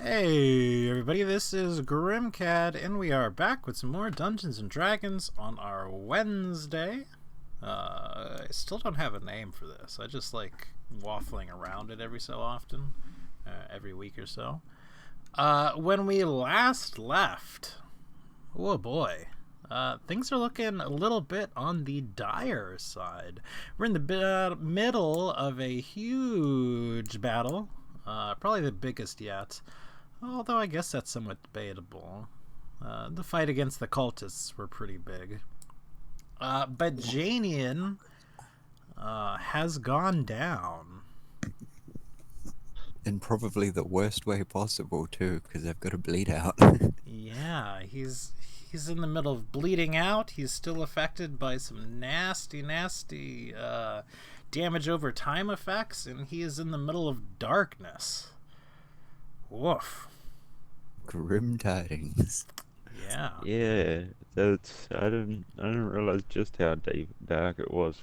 Hey everybody, this is Grimcad, and we are back with some more Dungeons & Dragons on our Wednesday. I still don't have a name for this. I just like waffling around it every so often, every week or so. When we last left, oh boy, things are looking a little bit on the dire side. We're in the middle of a huge battle, probably the biggest yet. Although I guess that's somewhat debatable. The fight against the cultists were pretty big. But Janeon has gone down. In probably the worst way possible, too, because they've got to bleed out. Yeah, he's in the middle of bleeding out. He's still affected by some nasty damage over time effects, and he is in the middle of darkness. Woof. Grim tidings. Yeah. Yeah, that's I didn't realize just how dark it was.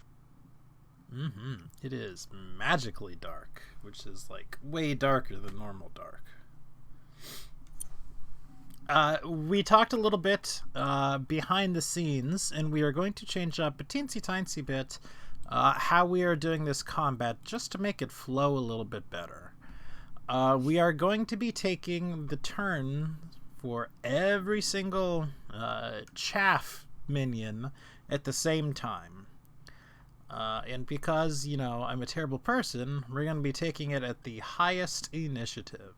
It is magically dark, which is like way darker than normal dark. We talked a little bit behind the scenes, and we are going to change up a teensy bit how we are doing this combat just to make it flow a little bit better. We are going to be taking the turn for every single chaff minion at the same time. And because, I'm a terrible person, we're going to be taking it at the highest initiative.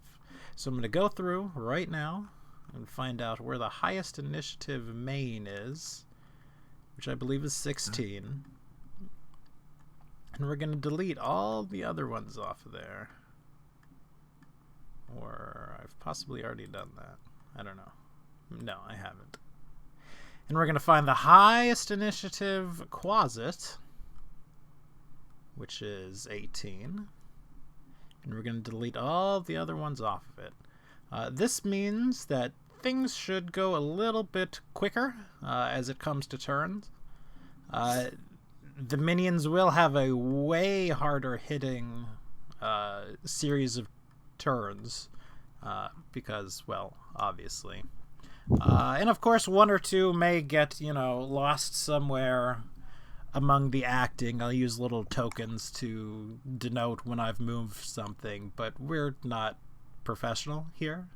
So I'm going to go through right now and find out where the highest initiative main is, which I believe is 16. And we're going to delete all the other ones off of there. Or I've possibly already done that. I don't know. No, I haven't. And we're going to find the highest initiative Quasit, which is 18. And we're going to delete all the other ones off of it. This means that things should go a little bit quicker as it comes to turns. The minions will have a way harder hitting series of turns because, well, obviously. And of course, one or two may get, lost somewhere among the acting. I'll use little tokens to denote when I've moved something, but we're not professional here.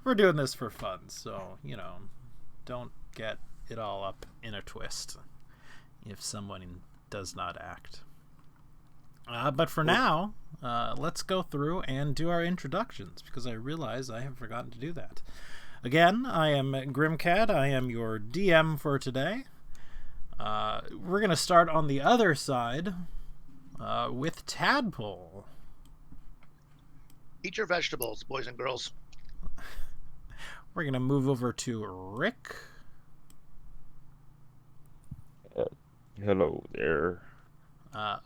We're doing this for fun, so, don't get it all up in a twist if someone does not act. But for now, let's go through and do our introductions, because I realize I have forgotten to do that. Again, I am Grimcad. I am your DM for today. We're going to start on the other side with Tadpole. Eat your vegetables, boys and girls. We're going to move over to Rick. Hello there.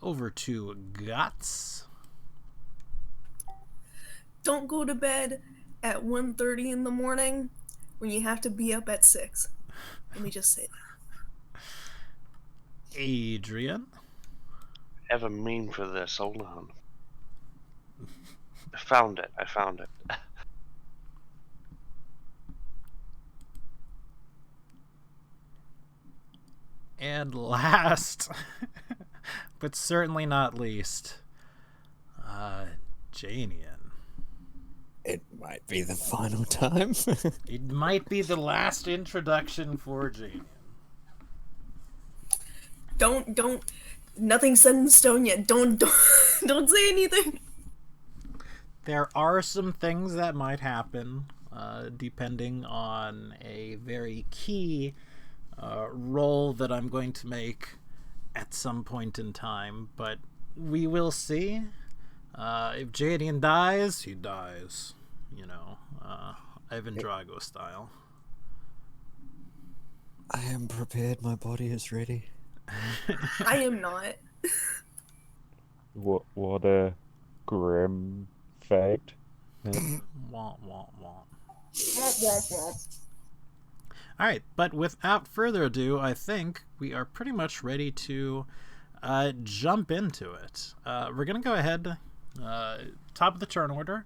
Over to Guts. Don't go to bed at 1:30 in the morning when you have to be up at 6. Let me just say that. Adrian. I have a meme for this. Hold on. I found it. And last, but certainly not least, Janeon. It might be the final time. It might be the last introduction for Janeon. Don't. Nothing's set in stone yet. Don't say anything. There are some things that might happen, depending on a very key role that I'm going to make at some point in time, but we will see. If Janeon dies, he dies. Ivan Drago style. I am prepared. My body is ready. I am not. What a grim fact. Womp. Alright, but without further ado, I think we are pretty much ready to jump into it. We're going to go ahead Top of the turn order.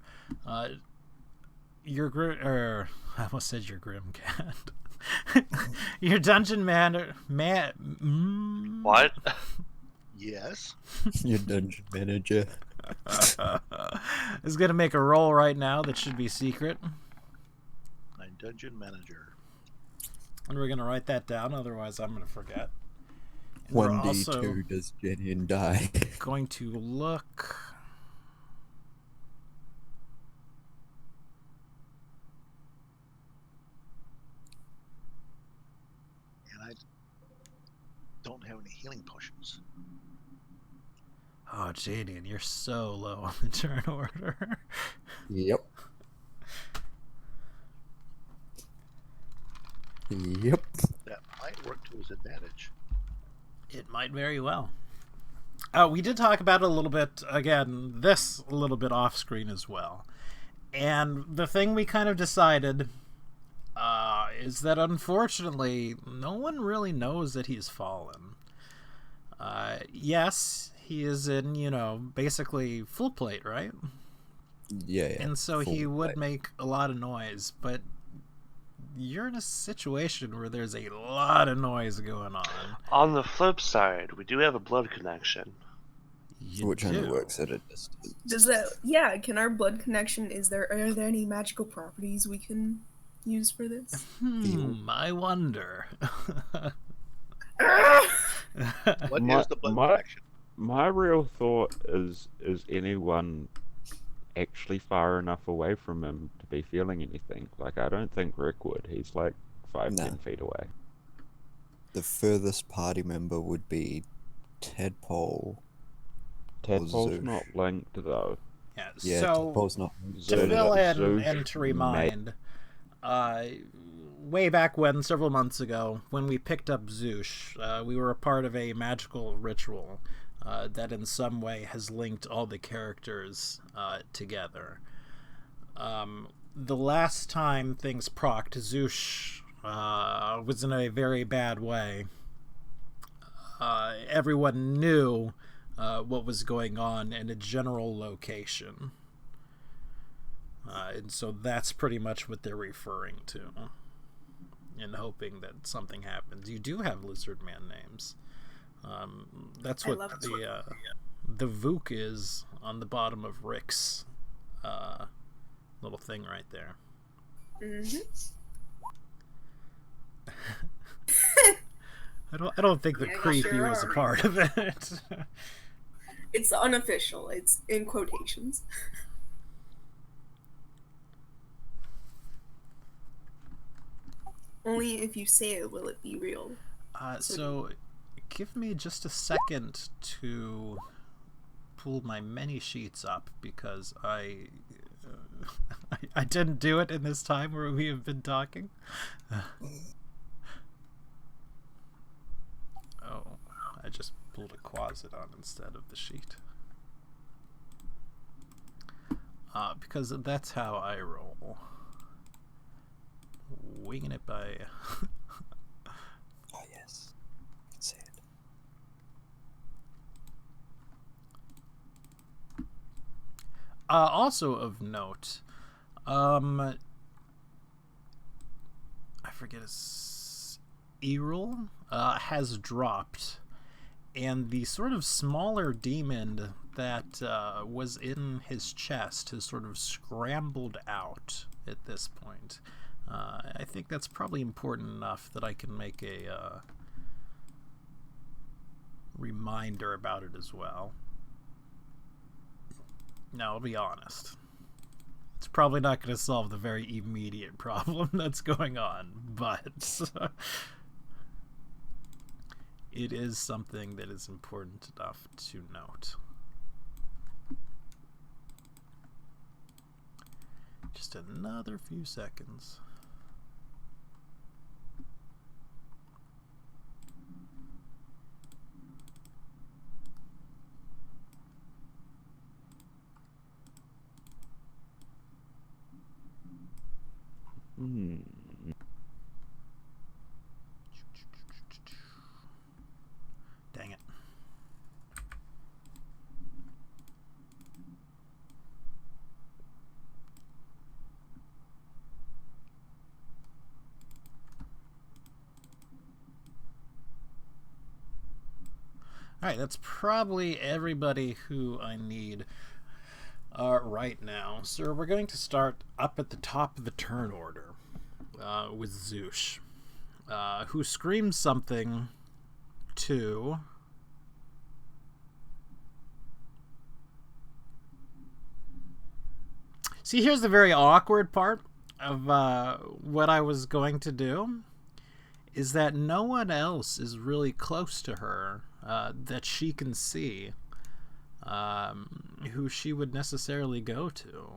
Your I almost said your Grim Cat. Your dungeon What? Yes. Your dungeon manager. is gonna make a roll right now that should be secret, My dungeon manager. and we're gonna write that down. Otherwise, I'm gonna forget. And we're 1d2 also does Janeon die. going to look. And I don't have any healing potions. Oh, Janeon, you're so low on the turn order. Yep. Yep. That might work to his advantage. It might very well. We did talk about it a little bit, again, this a little bit off screen as well. And the thing we kind of decided is that unfortunately, no one really knows that he's fallen. Yes, he is in, basically full plate, right? Yeah. And so he full would plate. make a lot of noise, but you're in a situation where there's a lot of noise going on. On the flip side, we do have a blood connection. You Which only do. works at a distance. Does that? Yeah. Can our blood connection? Are there any magical properties we can use for this? I wonder. What My- is the blood my- connection? My real thought is anyone actually far enough away from him to be feeling anything? Like, I don't think Rick would. He's like 10 No. feet away. The furthest party member would be Tadpole. Tadpole's Zeus. not linked, though. Yeah, Yeah, so Tadpole's not. to Zeus- fill in Zeus and to may- remind, way back when, several months ago, when we picked up Zeus, we were a part of a magical ritual that in some way has linked all the characters together. The last time things procced, Zeus was in a very bad way. Everyone knew what was going on in a general location. And so that's pretty much what they're referring to. And hoping that something happens. You do have lizard man names. That's I what love the Vuk is on the bottom of Rick's little thing right there. Mm-hmm. I don't think the Yeah, you creepy sure was a are. part of it. It's unofficial. It's in quotations. Only if you say it will it be real. So give me just a second to pull my many sheets up because I didn't do it in this time where we have been talking. Oh, I just pulled a Quasidon instead of the sheet. Because that's how I roll. Winging it by... Oh yes, I can see it. Also of note, I forget his Errol has dropped, and the sort of smaller demon that was in his chest has sort of scrambled out at this point. I think that's probably important enough that I can make a reminder about it as well. Now, I'll be honest. It's probably not going to solve the very immediate problem that's going on, but it is something that is important enough to note. Just another few seconds. Hmm. Dang it. Alright, that's probably everybody who I need right now. So we're going to start up at the top of the turn order with Zoosh, who screams something to... See, here's the very awkward part of what I was going to do, is that no one else is really close to her that she can see, who she would necessarily go to.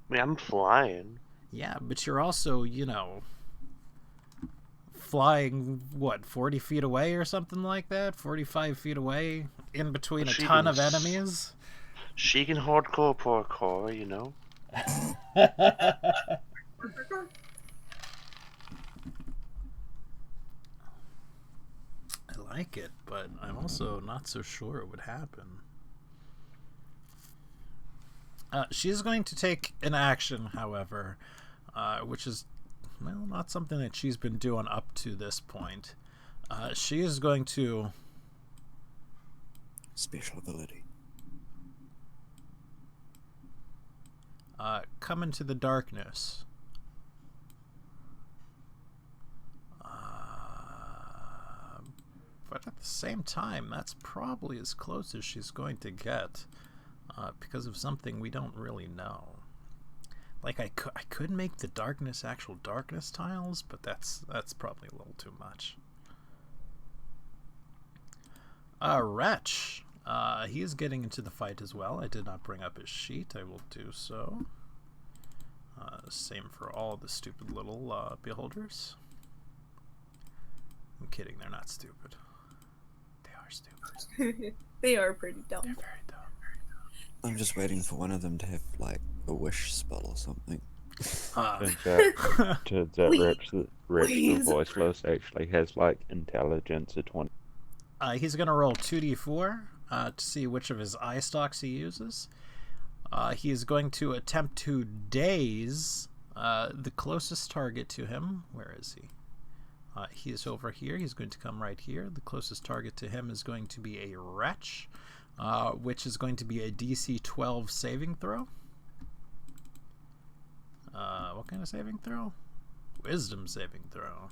I mean, I'm flying. Yeah, but you're also, flying, 40 feet away or something like that? 45 feet away, in between a She ton of was- enemies? She can hardcore parkour, you know? I like it, but I'm also not so sure it would happen. She's going to take an action, however, which is, well, not something that she's been doing up to this point. She is going to... Special ability. come into the darkness. But at the same time, that's probably as close as she's going to get, because of something we don't really know. Like, I could make the darkness actual darkness tiles, but that's probably a little too much. Wretch. He is getting into the fight as well. I did not bring up his sheet. I will do so. Same for all the stupid little beholders. I'm kidding, they're not stupid. They are stupid. They are pretty dumb. They're very dumb. I'm just waiting for one of them to have, like, a wish spell or something. Turns out Rex the Please. voiceless actually has like intelligence of 20. He's going to roll 2d4 to see which of his eye stalks he uses. He is going to attempt to daze the closest target to him. Where is he? He is over here. He's going to come right here. The closest target to him is going to be a wretch, which is going to be a DC 12 saving throw. What kind of saving throw? Wisdom saving throw.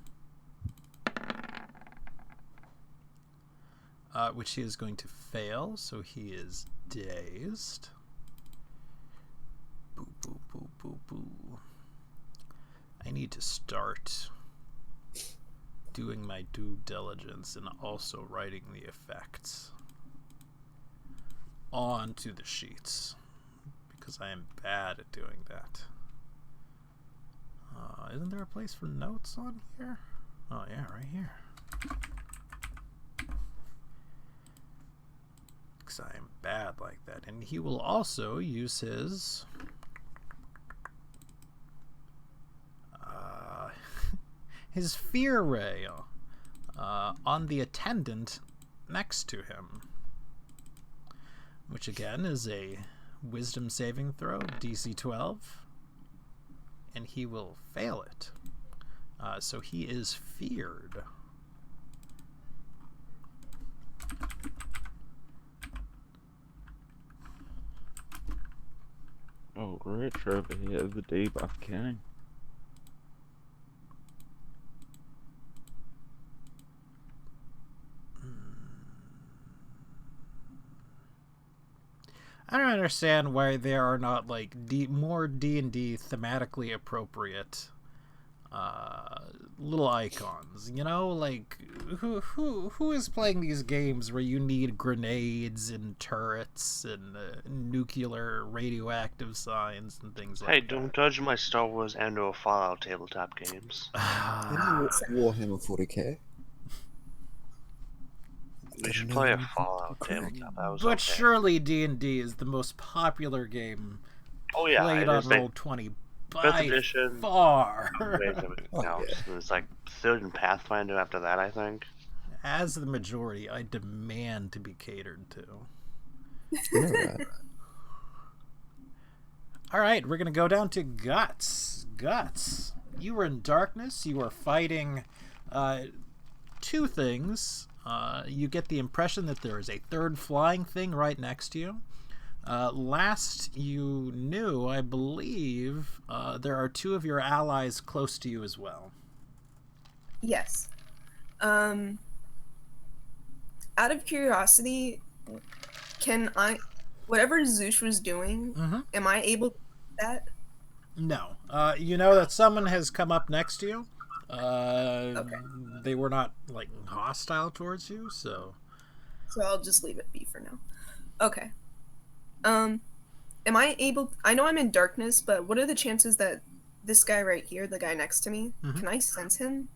Which he is going to fail, so he is dazed. Boo, boo, boo, boo, boo. I need to start doing my due diligence and also writing the effects onto the sheets, because I am bad at doing that. Isn't there a place for notes on here? Oh yeah, right here. Because I am bad like that. And he will also use his his fear ray on the attendant next to him, which again is a wisdom saving throw, DC 12, and he will fail it. So he is feared. Oh, Rich over here, the debuff king. I don't understand why there are not like more D&D thematically appropriate little icons. You know, like who is playing these games where you need grenades and turrets and nuclear radioactive signs and things like Hey, that? don't judge my Star Wars and/or Fallout tabletop games. Warhammer 40k. We should play a Fallout tabletop. That was But okay. surely D&D is the most popular game Oh yeah, played it on is the Roll20 fifth by edition. far. Raise everything Oh, else. yeah. And it's like third in Pathfinder after that, I think. As the majority, I demand to be catered to. Alright. All right, we're going to go down to Guts. Guts, you were in darkness. You were fighting two things. You get the impression that there is a third flying thing right next to you. Last you knew, I believe, there are two of your allies close to you as well. Yes. Out of curiosity, can I, whatever Zeus was doing, am I able to do that? No. You know that someone has come up next to you. Okay. They were not, like, hostile towards you, so... So I'll just leave it be for now. Okay. Am I able... I know I'm in darkness, but what are the chances that this guy right here, the guy next to me, can I sense him?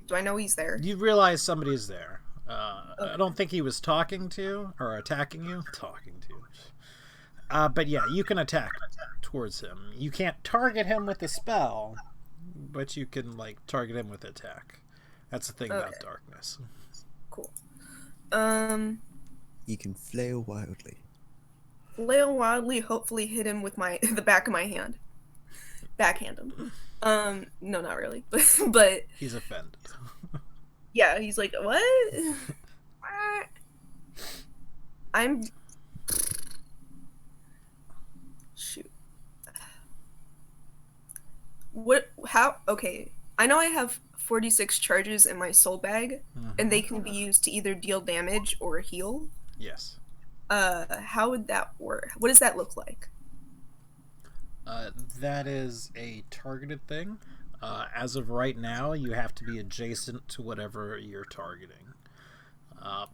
Do I know he's there? You realize somebody is there. Okay. I don't think he was talking to you, or attacking you. Talking to you. But yeah, you can attack towards him. You can't target him with a spell, but you can, like, target him with attack. That's the thing about darkness. Cool. You can flail wildly. Flail wildly, hopefully hit him with the back of my hand. Backhand him. No, not really. But He's offended. yeah, he's like, what? I'm... Shoot. What, how, okay. I know I have 46 charges in my soul bag, and they can be used to either deal damage or heal. Yes. How would that work? What does that look like? That is a targeted thing. As of right now, you have to be adjacent to whatever you're targeting.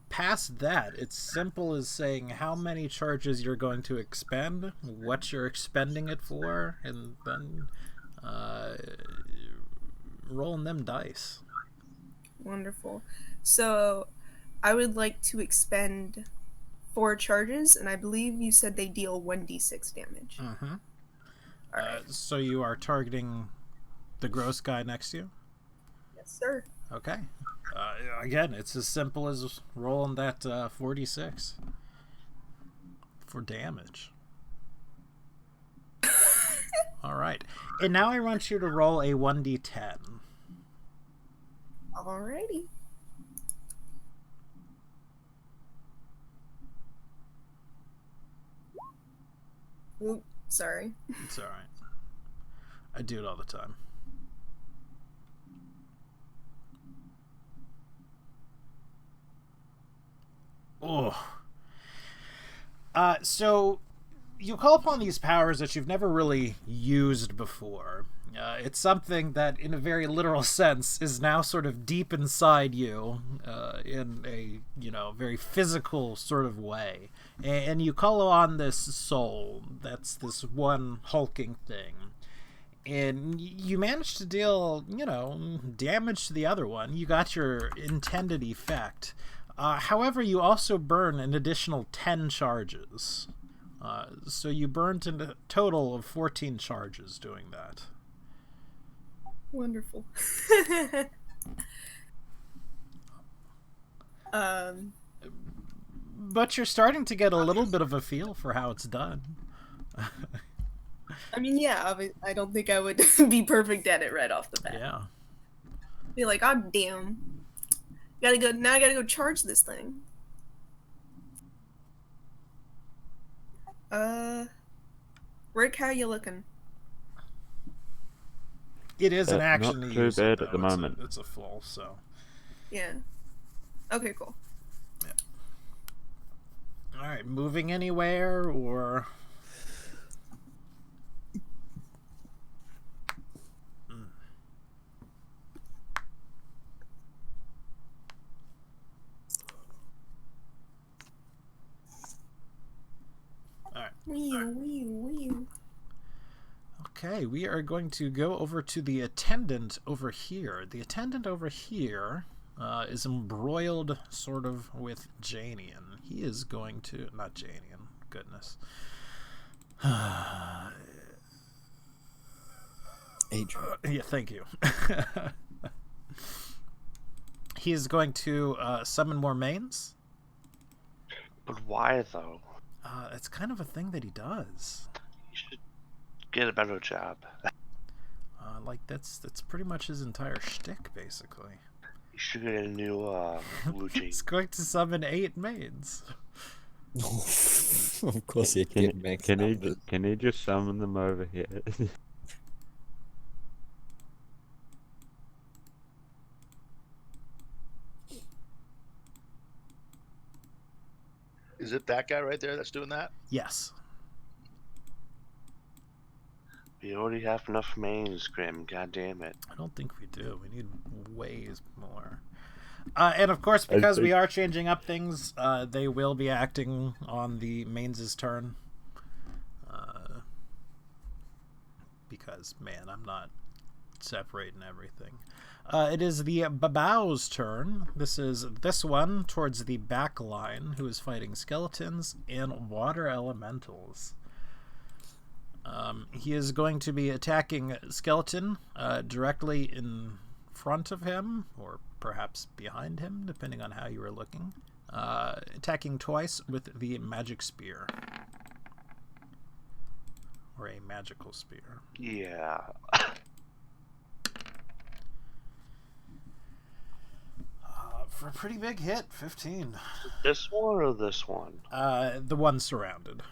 Past that, it's simple as saying how many charges you're going to expend, what you're expending it for, and then rolling them dice. Wonderful. So, I would like to expend 4 charges, and I believe you said they deal 1d6 damage. Alright. So you are targeting the gross guy next to you? Yes, sir. Okay. Again, it's as simple as rolling that 4d6 for damage. Alright. And now I want you to roll a 1d10. Alrighty. Oop, sorry. It's alright. I do it all the time. Oh. So you call upon these powers that you've never really used before. It's something that, in a very literal sense, is now sort of deep inside you, in a, very physical sort of way. And you call on this soul, that's this one hulking thing. And you managed to deal, damage to the other one. You got your intended effect. However, you also burn an additional 10 charges. So you burned a total of 14 charges doing that. Wonderful. But you're starting to get a little bit of a feel for how it's done. I mean, yeah, I don't think I would be perfect at it right off the bat. Yeah. Be like, oh, damn. I gotta go charge this thing. Rick, how you looking? It is an action not to too use bad it, at the though. moment. It's a full, so. Yeah. Okay, cool. Alright, moving anywhere, or... Alright. Wee. Okay, we are going to go over to the attendant over here. The attendant over here is embroiled sort of with Janeon. He is going to... Not Janeon, goodness. Adrian. Yeah, thank you. He is going to summon more mains. But why, though? It's kind of a thing that he does. You should get a better job. Like, that's pretty much his entire shtick, basically. You should get a new Luigi. He's going to summon 8 mains. Of course you Can, get max can he numbers. can he just summon them over here? Is it that guy right there that's doing that? Yes. We already have enough mains, Grim. God damn it. I don't think we do. We need ways more. And of course, because we are changing up things, they will be acting on the mains' turn. Because, man, I'm not separating everything. It is the Babao's turn. This is this one towards the back line, who is fighting skeletons and water elementals. He is going to be attacking Skeleton directly in front of him, or perhaps behind him, depending on how you were looking. Attacking twice with the magic spear. Or a magical spear. Yeah. For a pretty big hit, 15. This one or this one? The one surrounded.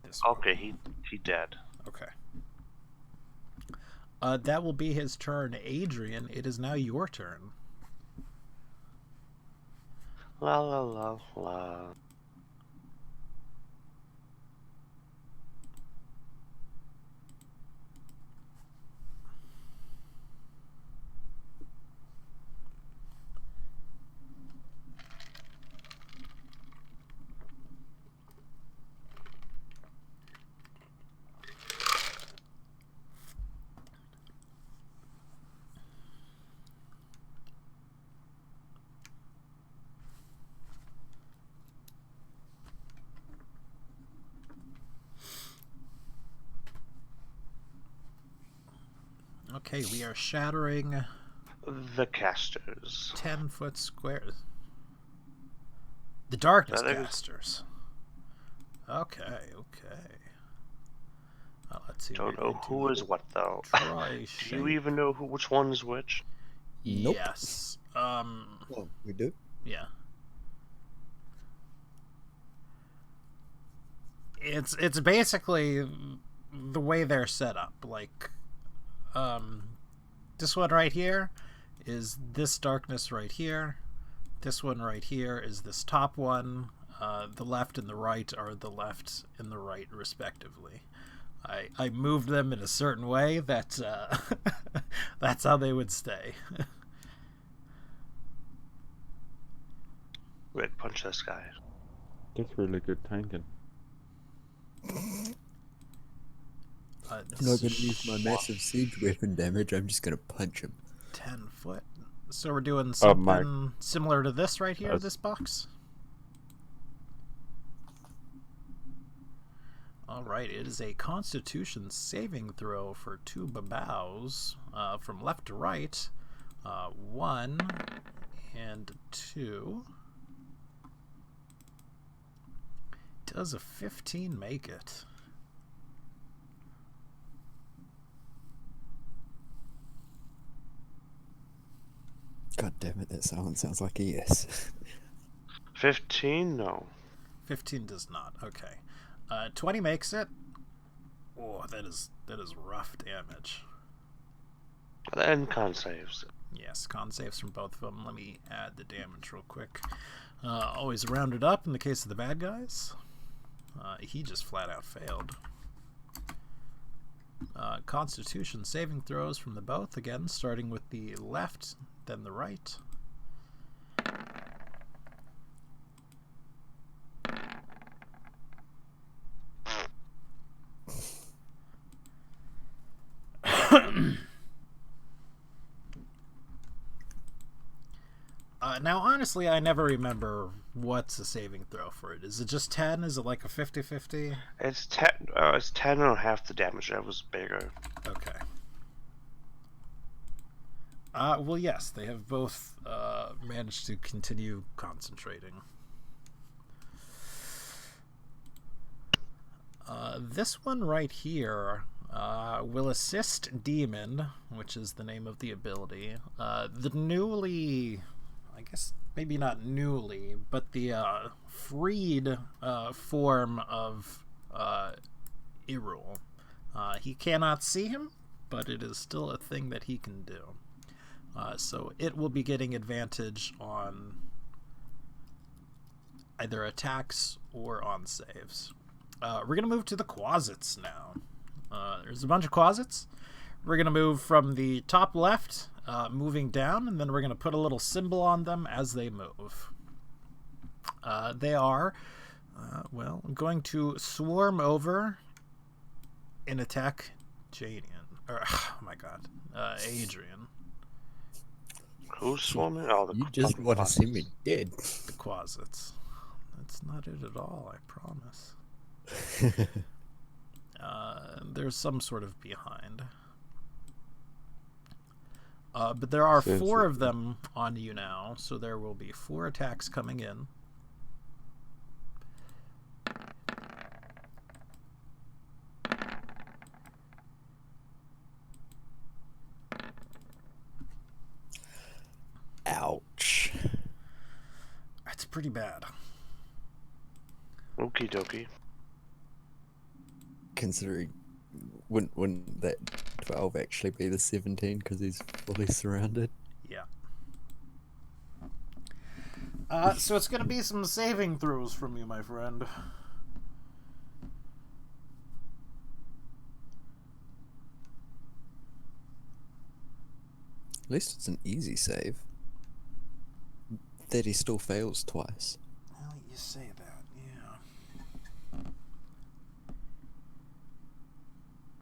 This one. Okay, he dead. Okay. That will be his turn. Adrian, it is now your turn. La la la la. Okay, we are shattering The casters. 10-foot squares. The darkness That is- casters. Okay. Let's see. Don't know who is what though. Try Do you even know which one is which? Nope. Yes. Oh, we do? Yeah. It's basically the way they're set up. Like, this one right here is this darkness right here. This one right here is this top one. The left and the right are the left and the right, respectively. I moved them in a certain way that that's how they would stay. Rick, punch this guy. That's really good tanking. I'm not gonna use my massive siege weapon damage, I'm just gonna punch him. 10 foot. So we're doing Oh, my- something similar to this right here, That's- this box. Alright, it is a Constitution saving throw for 2 Babaos from left to right. 1 and 2. Does a 15 make it? God damn it, that sounds like a yes. 15? No. 15 does not. Okay. 20 makes it. Oh, that is rough damage. And con saves. Yes, con saves from both of them. Let me add the damage real quick. Always round it up in the case of the bad guys. He just flat out failed. Constitution saving throws from the both, again, starting with the left, then the right. Now, honestly, I never remember what's the saving throw for it. Is it just 10? Is it like a 50-50? It's 10. It's 10 and half the damage. That was bigger. Okay. Well, yes, they have both managed to continue concentrating. This one right here will assist Demon, which is the name of the ability. The newly, I guess maybe not newly, but the freed form of Irul. He cannot see him, but it is still a thing that he can do. So it will be getting advantage on either attacks or on saves. We're going to move to the Quasits now. There's a bunch of Quasits. We're going to move from the top left, moving down, and then we're going to put a little symbol on them as they move. They are, going to swarm over and attack Janeon. Oh my god, Adrian. Who's swarming? Oh, You just want to see me dead. The Quasits. That's not it at all, I promise. There's some sort of behind. But there are 4 of them on you now, so there will be 4 attacks coming in. Ouch. That's pretty bad. Okie dokie. Considering, wouldn't that 12 actually be the 17 because he's fully surrounded? Yeah. So it's going to be some saving throws from you, my friend. At least it's an easy save. That he still fails twice. Well, you say that, yeah.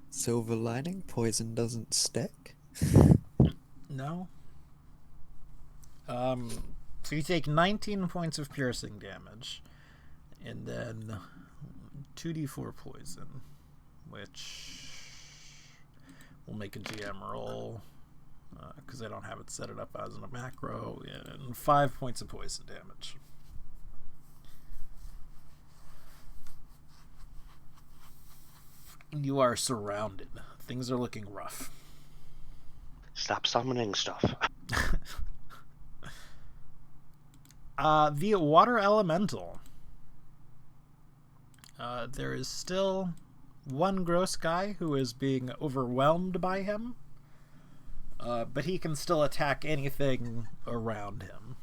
Silver lining, poison doesn't stack. No. So you take 19 points of piercing damage, and then 2d4 poison, which will make a GM roll, because I don't have it set it up as a macro, and 5 points of poison damage. You are surrounded. Things are looking rough. Stop summoning stuff. The water elemental. There is still one gross guy who is being overwhelmed by him, but he can still attack anything around him.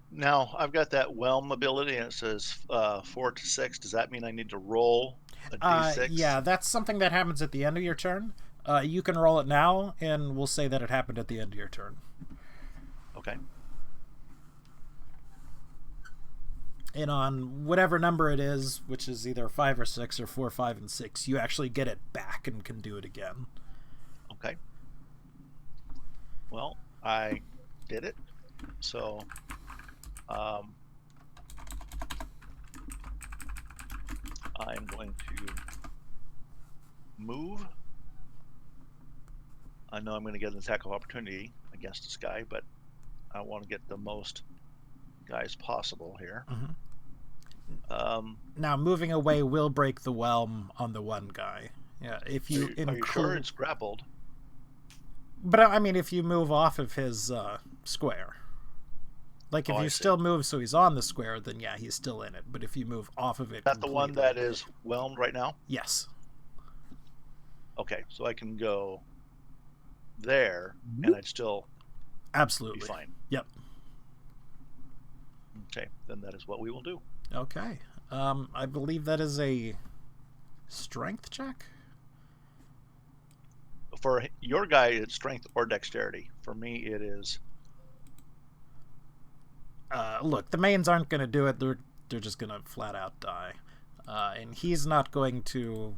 Now, I've got that whelm ability, and it says 4 to 6. Does that mean I need to roll a d6? Yeah, that's something that happens at the end of your turn. You can roll it now, and we'll say that it happened at the end of your turn. Okay. And on whatever number it is, which is either 5 or 6 or 4, 5, and 6, you actually get it back and can do it again. Okay. Well, I did it. So, I'm going to move. I know I'm going to get an attack of opportunity against this guy, but I want to get the most guys possible here. Mm-hmm. Now, moving away will break the whelm on the one guy. Yeah, if you Are you sure it's grappled? But I mean, if you move off of his square, like if I you see. still move so he's on the square, then yeah, he's still in it. But if you move off of it, Is that the one completely- that is whelmed right now? Yes. Okay, so I can go there, and I'd still Absolutely. be fine. Yep. Okay, then that is what we will do. Okay. I believe that is a strength check. For your guy, it's strength or dexterity. For me, it is. Look, the mains aren't going to do it. They're just going to flat out die. And he's not going to.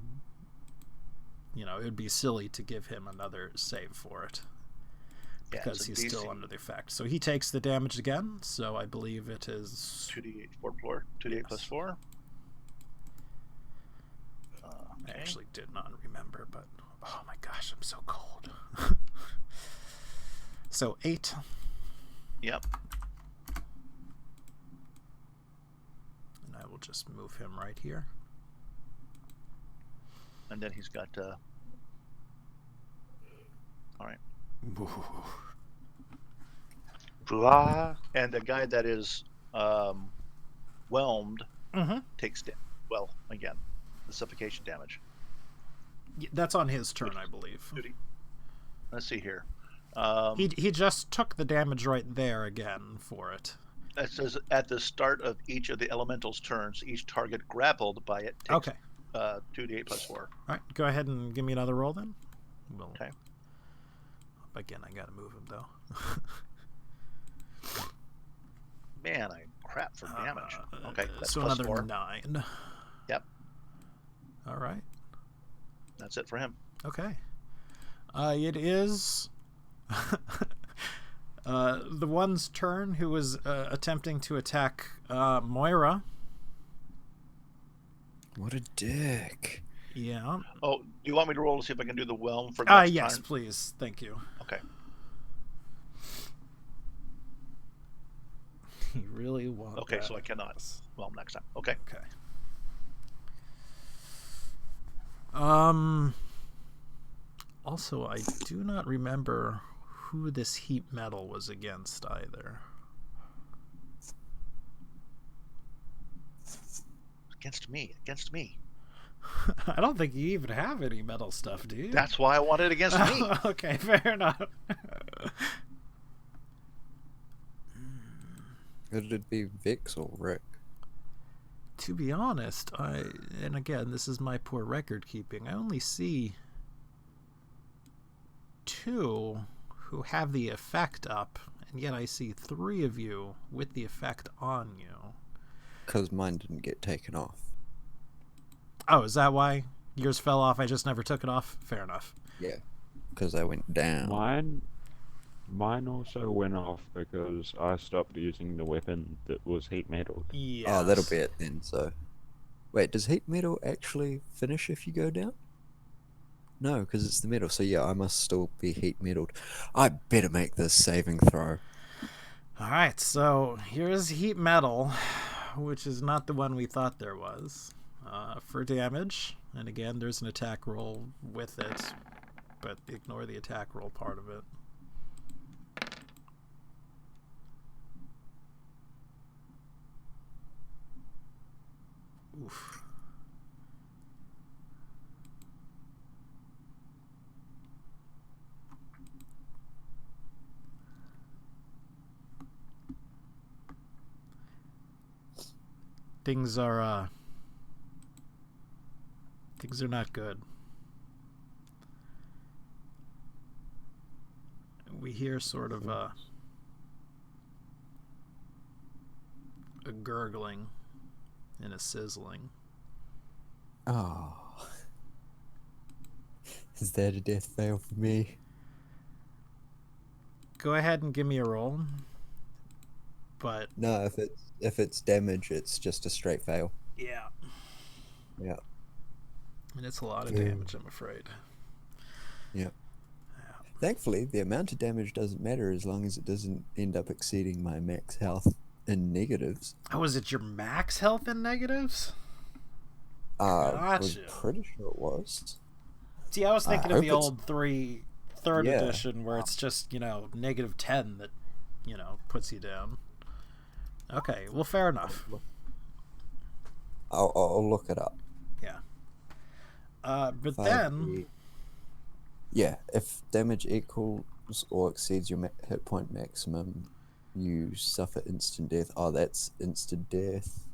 It would be silly to give him another save for it. Yeah, Because it's a he's DC. still under the effect. So he takes the damage again. So I believe it is. 2d8 4 2d8 plus Yes. 4. I actually did not remember, but oh my gosh, I'm so cold. So 8. Yep. And I will just move him right here. and then he's got. All right. Blah. And the guy that is whelmed Mm-hmm. takes well again the suffocation damage. That's on his turn, I believe. Let's see here. He just took the damage right there again for it. That says at the start of each of the elementals' turns, each target grappled by it takes Okay. 2d8 plus 4. All right, go ahead and give me another roll then. Okay. Again, I gotta move him though. Man, I crap for damage. Okay, that's so plus another 4. 9. Yep. All right. That's it for him. Okay. It is the one's turn who was attempting to attack Moira. What a dick. Yeah. Oh, do you want me to roll to see if I can do the whelm for next Yes, time? please. Thank you. Okay. You really want Okay, that. so I cannot whelm next time. Okay. Okay. Also, I do not remember who this heat metal was against either. Against me. Against me. I don't think you even have any metal stuff, do you? That's why I want it against me. Okay, fair enough. Could it be Vix or Rick? To be honest, and again, this is my poor record keeping, I only see 2 who have the effect up, and yet I see 3 of you with the effect on you. Because mine didn't get taken off. Oh, is that why yours fell off? I just never took it off? Fair enough. Yeah. Because I went down. Mine also went off because I stopped using the weapon that was heat metal. Yes. Oh, that'll be it then, so... Wait, does heat metal actually finish if you go down? No, because it's the metal, so yeah, I must still be heat metalled. I better make this saving throw. Alright, so here's heat metal, which is not the one we thought there was. For damage, and again, there's an attack roll with it, but ignore the attack roll part of it. Oof. Things are not good. We hear sort of a gurgling and a sizzling. Oh. Is that a death fail for me? Go ahead and give me a roll. But No, if it's damage, it's just a straight fail. yeah. Yeah. And it's a lot of damage, I'm afraid. Yeah. Thankfully, the amount of damage doesn't matter as long as it doesn't end up exceeding my max health in negatives. Oh, is it your max health in negatives? I was Gotcha. pretty sure it was. See, I was thinking of hope the it's- old third Yeah. edition where it's just, negative 10 that, puts you down. Okay, well, fair enough. I'll look it up. Yeah. But 5d. then... Yeah, if damage equals or exceeds your hit point maximum, you suffer instant death. Oh, that's instant death.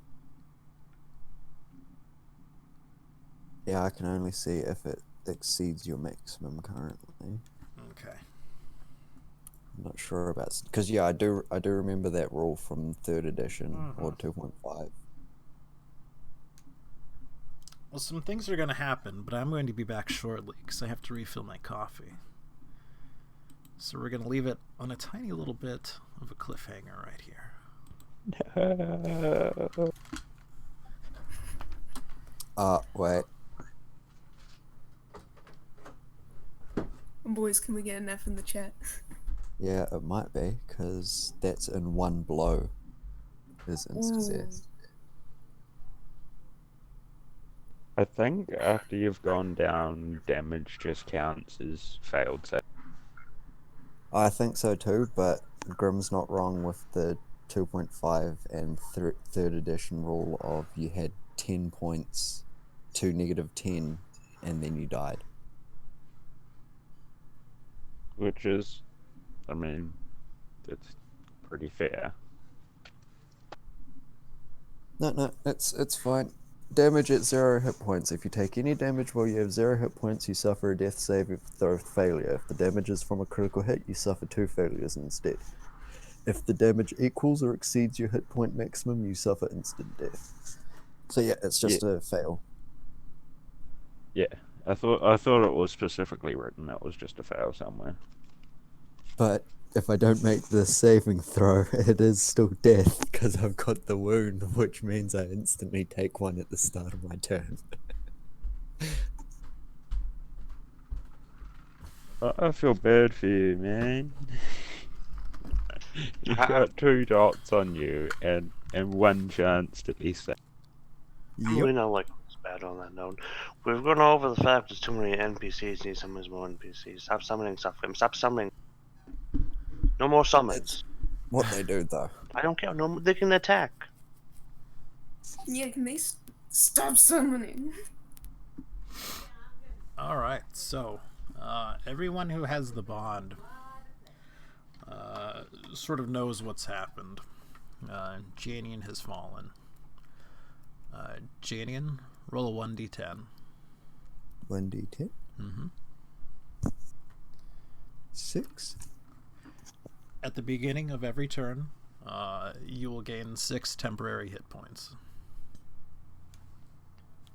Yeah, I can only see if it exceeds your maximum currently. Okay. I'm not sure about because yeah, I do remember that rule from 3rd edition or 2.5. Well, some things are going to happen, but I'm going to be back shortly because I have to refill my coffee. So we're going to leave it on a tiny little bit of a cliffhanger right here. Wait. Boys, can we get an F in the chat? Yeah, it might be because that's in one blow. Is instant death. I think after you've gone down, damage just counts as failed save. I think so too, but Grim's not wrong with the 2.5 and third edition rule of you had 10 points to -10 and then you died. Which is, I mean, it's pretty fair. No, it's fine. Damage at 0 hit points. If you take any damage while you have 0 hit points, you suffer a death save throw failure. If the damage is from a critical hit, you suffer 2 failures instead. If the damage equals or exceeds your hit point maximum, you suffer instant death. So yeah, it's just a fail. Yeah, I thought it was specifically written that was just a fail somewhere. But if I don't make the saving throw, it is still death because I've got the wound, which means I instantly take one at the start of my turn. I feel bad for you, man. You've got 2 dots on you and 1 chance to be saved. We know like it's bad on that note. We've gone over the fact there's too many NPCs. Need summons more NPCs. Stop summoning stuff. Stop summoning. No more summons. What they do though. I don't care. No, they can attack. Yeah, can they stop summoning? All right, so everyone who has the bond sort of knows what's happened. Janeon has fallen. Janeon, roll a 1d10. 1d10? Mm-hmm. 6. At the beginning of every turn, you will gain 6 temporary hit points.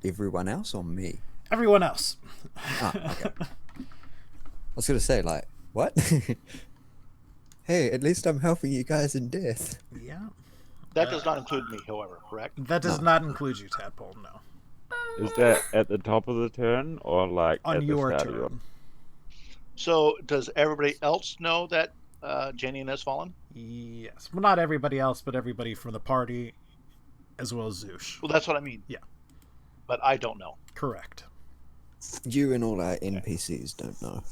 Everyone else or me? Everyone else. Oh, okay. I was gonna say, like, what? Hey, at least I'm helping you guys in death. Yeah. That does not include me, however, correct? That does not include you, Tadpole, no. Is that at the top of the turn or like On at your the start turn. of your... So does everybody else know that Janeon has fallen? Yes. Well, not everybody else, but everybody from the party, as well as Zoosh. Well, that's what I mean. Yeah. But I don't know. Correct. You and all our NPCs don't know.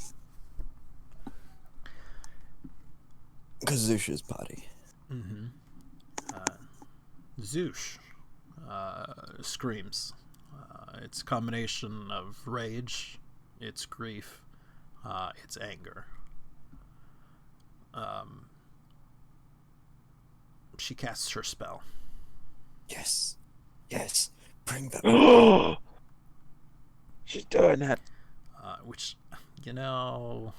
Because Zush's party. Mm-hmm. Zoosh screams. It's a combination of rage, it's grief, it's anger. She casts her spell. Yes. Yes. Bring them. She's doing it. Which, you know...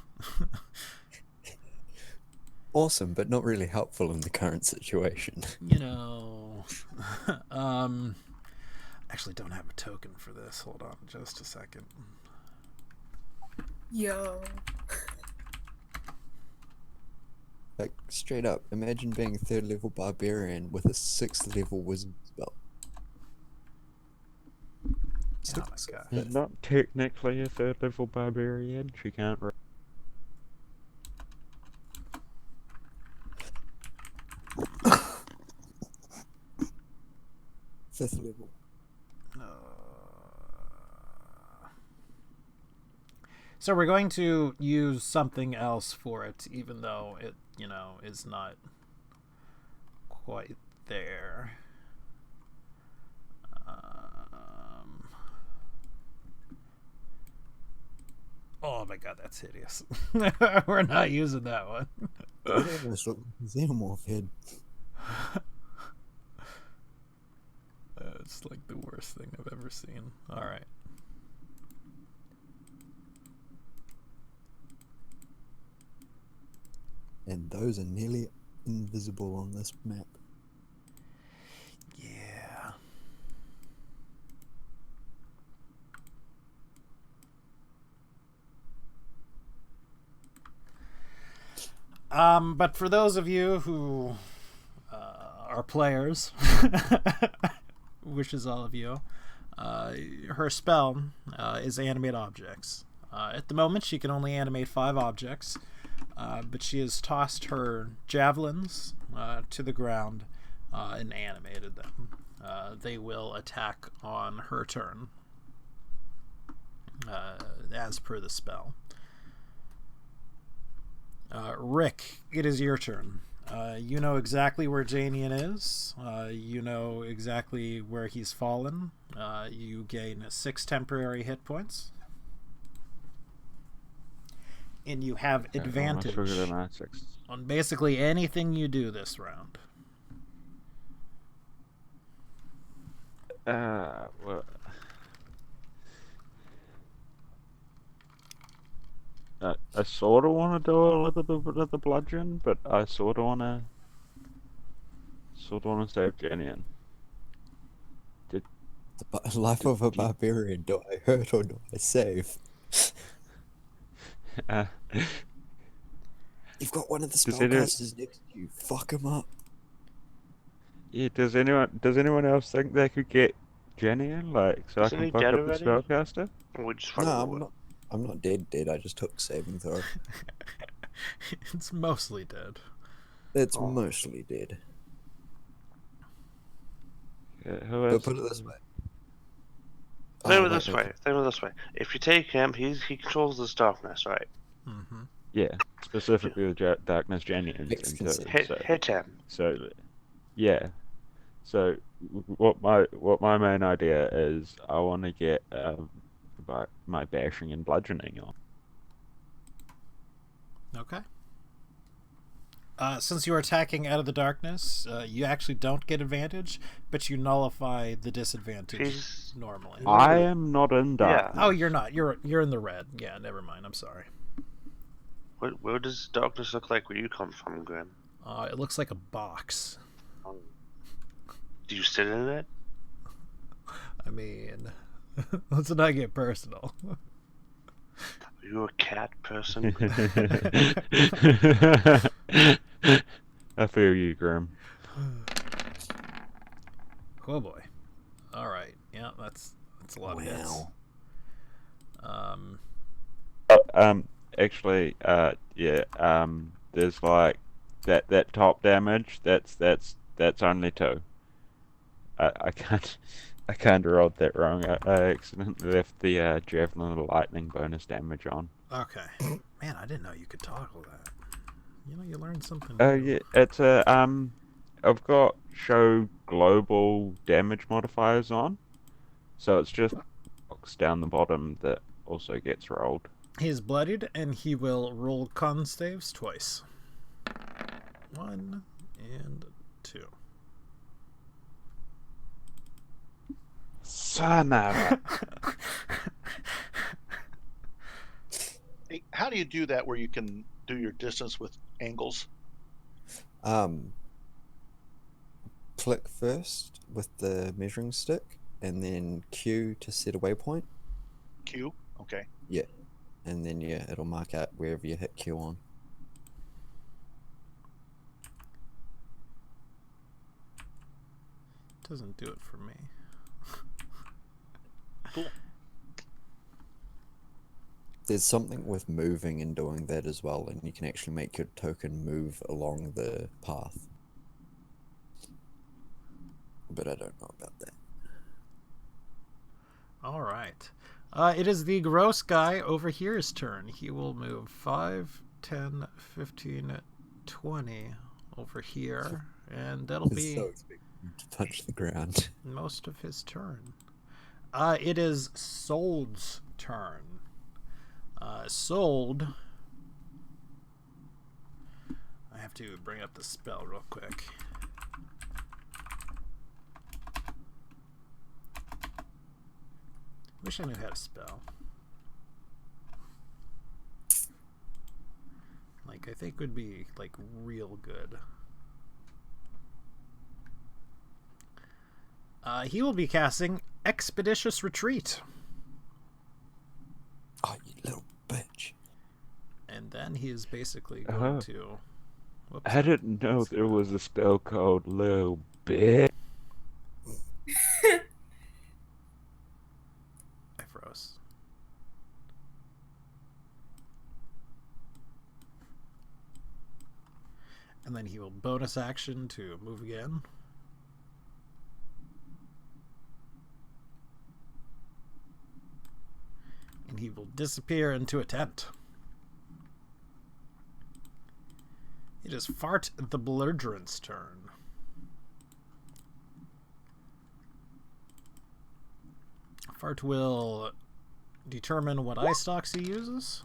Awesome, but not really helpful in the current situation. You know... actually don't have a token for this. Hold on just a second. Yo. Like, straight up, imagine being a 3rd level barbarian with a 6th level wizard spell. Oh my god. She's not technically a 3rd level barbarian. She can't... 5th level. So we're going to use something else for it, even though it, you know, is not quite there. Oh my god, that's hideous. We're not using that one. Almost look like a xenomorph head. It's like the worst thing I've ever seen. Alright. And those are nearly invisible on this map. Yeah. But for those of you who are players, which is all of you, her spell is animate objects. At the moment, she can only animate 5 objects, but she has tossed her javelins to the ground and animated them. They will attack on her turn. as per the spell. Rick, it is your turn. You know exactly where Janeon is. You know exactly where he's fallen. You gain 6 temporary hit points. And you have advantage on basically anything you do this round. Well, I sort of want to do a little bit of the bludgeon, but I sort of want to save Janeon. The life of a barbarian. Do I hurt or do I save? You've got one of the spellcasters next to you. Fuck him up. Yeah. Does anyone else think they could get Janeon? Like, so Isn't I he can fuck dead up the already? spellcaster? We just No, I'm not dead. I just took saving throw. It's mostly dead. It's mostly dead. Yeah, who But else? put it this way. Think of it this way. If you take him, he controls this darkness, right? Mm-hmm. Yeah, specifically the Darkness Janeon. Hit him. So, yeah. So what my main idea is, I want to get my bashing and bludgeoning on. Okay. Since you're attacking out of the darkness, you actually don't get advantage, but you nullify the disadvantage normally. I am not in darkness. Oh, you're not. You're in the red. Yeah, never mind. I'm sorry. Where does darkness look like where you come from, Grim? It looks like a box. Do you sit in it? I mean, let's not get personal. Are you a cat person? I feel you, Grim. Oh boy. All right. Yeah, that's a lot of hits. Actually, yeah. There's like that top damage. That's only 2. I can't roll that wrong. I accidentally left the javelin of lightning bonus damage on. Okay. Man, I didn't know you could toggle that. You know, you learned something. Yeah, it's I've got show global damage modifiers on, so it's just box down the bottom that also gets rolled. He's bloodied, and he will roll con saves twice. 1 and 2. Son of a... Hey, how do you do that where you can do your distance with angles? Click first with the measuring stick, and then Q to set a waypoint. Q? Okay. Yeah. And then, yeah, it'll mark out wherever you hit Q on. Doesn't do it for me. Cool. There's something with moving and doing that as well, and you can actually make your token move along the path. But I don't know about that. All right. It is the gross guy over here's turn. He will move 5, 10, 15, 20 over here, and that'll be So expecting him to touch the ground. most of his turn. It is Sold's turn. Sold. I have to bring up the spell real quick. Wish I knew how to spell. Like, I think would be, like, real good. He will be casting Expeditious Retreat. Oh, you little bitch. And then he is basically going to... Whoops. I didn't know there was a spell called Little Bitch. I froze. And then he will bonus action to move again. And and he will disappear into a tent. It is Fart the Belligerent's turn. Fart will determine what eye stocks he uses.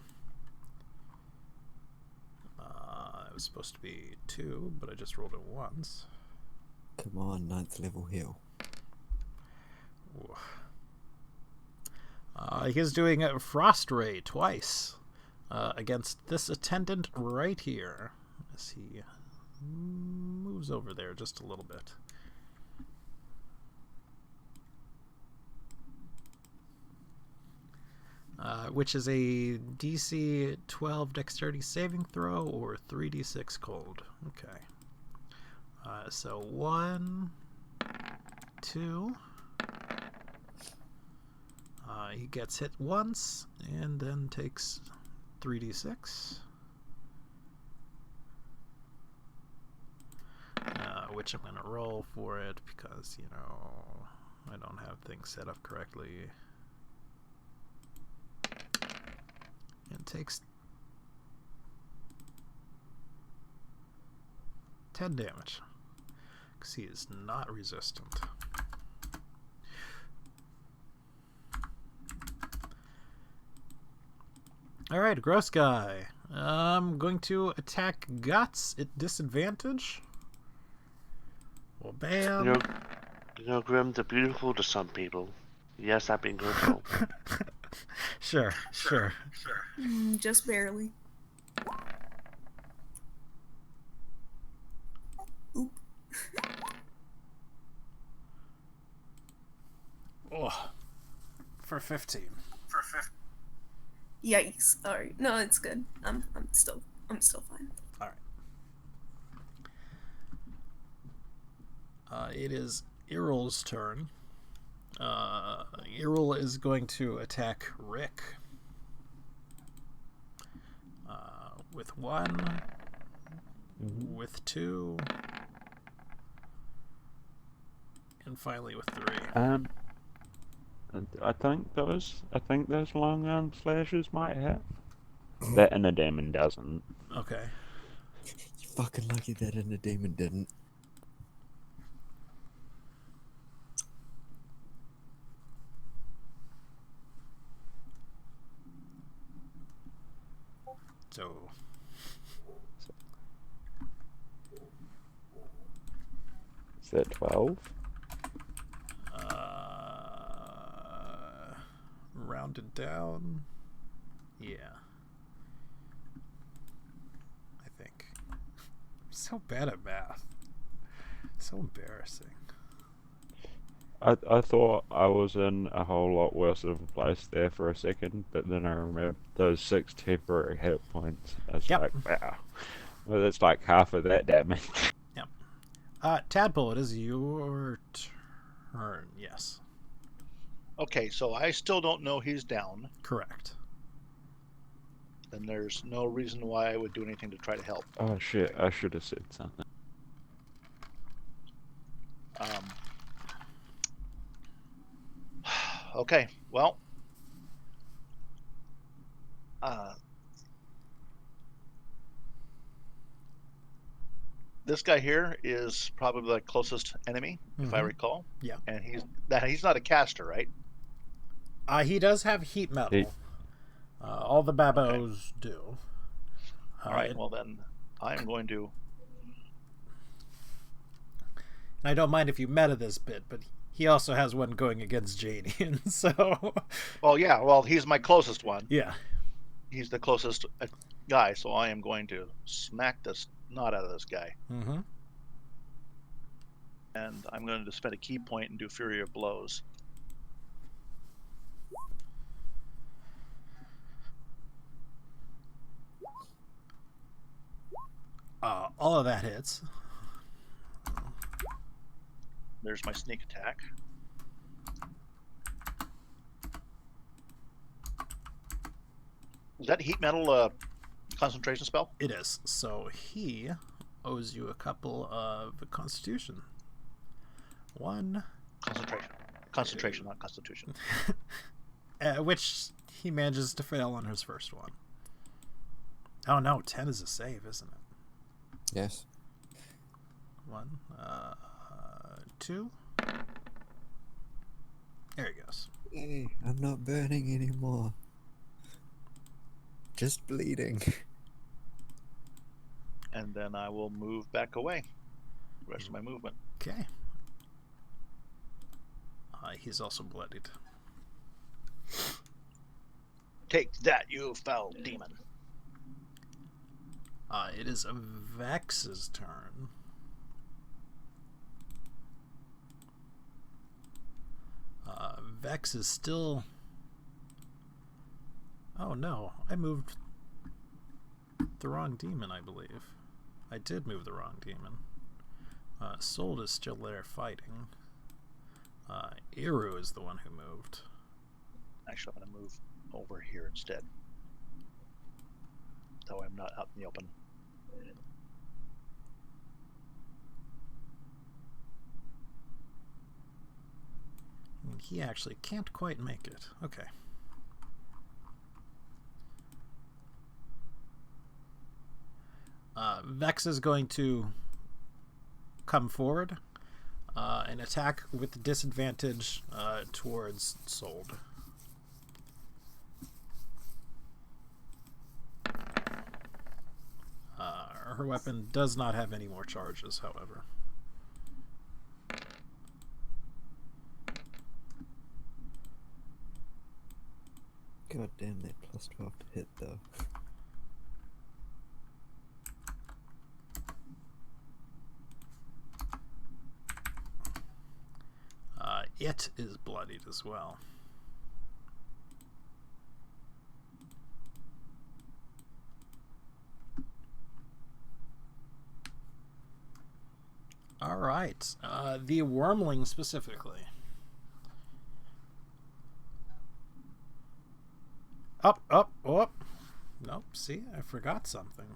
It was supposed to be 2, but I just rolled it once. Come on, 9th level heal. He is doing a Frost Ray twice against this attendant right here, as he moves over there just a little bit. Which is a DC 12 dexterity saving throw or 3d6 cold. Okay. So 1, 2. He gets hit once and then takes 3d6. Which I'm going to roll for it because, you know, I don't have things set up correctly. And takes 10 damage because he is not resistant. Alright, gross guy. I'm going to attack Guts at disadvantage. Well, bam. You know, Grim, they're beautiful to some people. Yes, I've been grateful. Sure. Just barely. Oop. Oh, for 15. Yikes. Alright. No, it's good. I'm still fine. All right. It is Irul's turn. Irul is going to attack Rick. With 1, with 2, and finally with 3. I think those long arm slashes might hit. That inner demon doesn't. Okay. You're fucking lucky that inner demon didn't. So Is that 12? Rounded down. Yeah. I think. I'm so bad at math. So embarrassing. I thought I was in a whole lot worse of a place there for a second, but then I remembered those 6 temporary hit points. I was like, wow. Well, that's like half of that damage. Yep. Tadpole, it is your turn. Yes. Okay, so I still don't know he's down. Correct. Then there's no reason why I would do anything to try to help. Oh shit, I should have said something. Okay, well, this guy here is probably the closest enemy, if I recall. Yeah. And he's not a caster, right? He does have heat metal. All the babos do. All right, well then, I am going to... And I don't mind if you meta this bit, but he also has one going against Janeon, so... Well, yeah, well, he's my closest one. Yeah. He's the closest guy, so I am going to smack the snot out of this guy. Mm-hmm. And I'm going to spend a key point and do Fury of Blows. All of that hits. There's my sneak attack. Is that heat metal concentration spell? It is. So he owes you a couple of Constitution. 1. Concentration. Concentration, not Constitution. which he manages to fail on his first one. Oh no, 10 is a save, isn't it? Yes. 1, 2. There he goes. Hey, I'm not burning anymore. Just bleeding. And then I will move back away. The rest of my movement. Okay. He's also bloodied. Take that, you foul demon. It is Vex's turn. Vex is still... Oh no, I moved the wrong demon, I believe. I did move the wrong demon. Sold is still there fighting. Iru is the one who moved. Actually, I'm going to move over here instead. Though I'm not out in the open. And he actually can't quite make it. Okay. Vex is going to come forward and attack with disadvantage towards Sold. Her weapon does not have any more charges, however. God damn, that plus 12 to hit though. It is bloodied as well. All right, the wormling specifically. Up. Nope, see, I forgot something.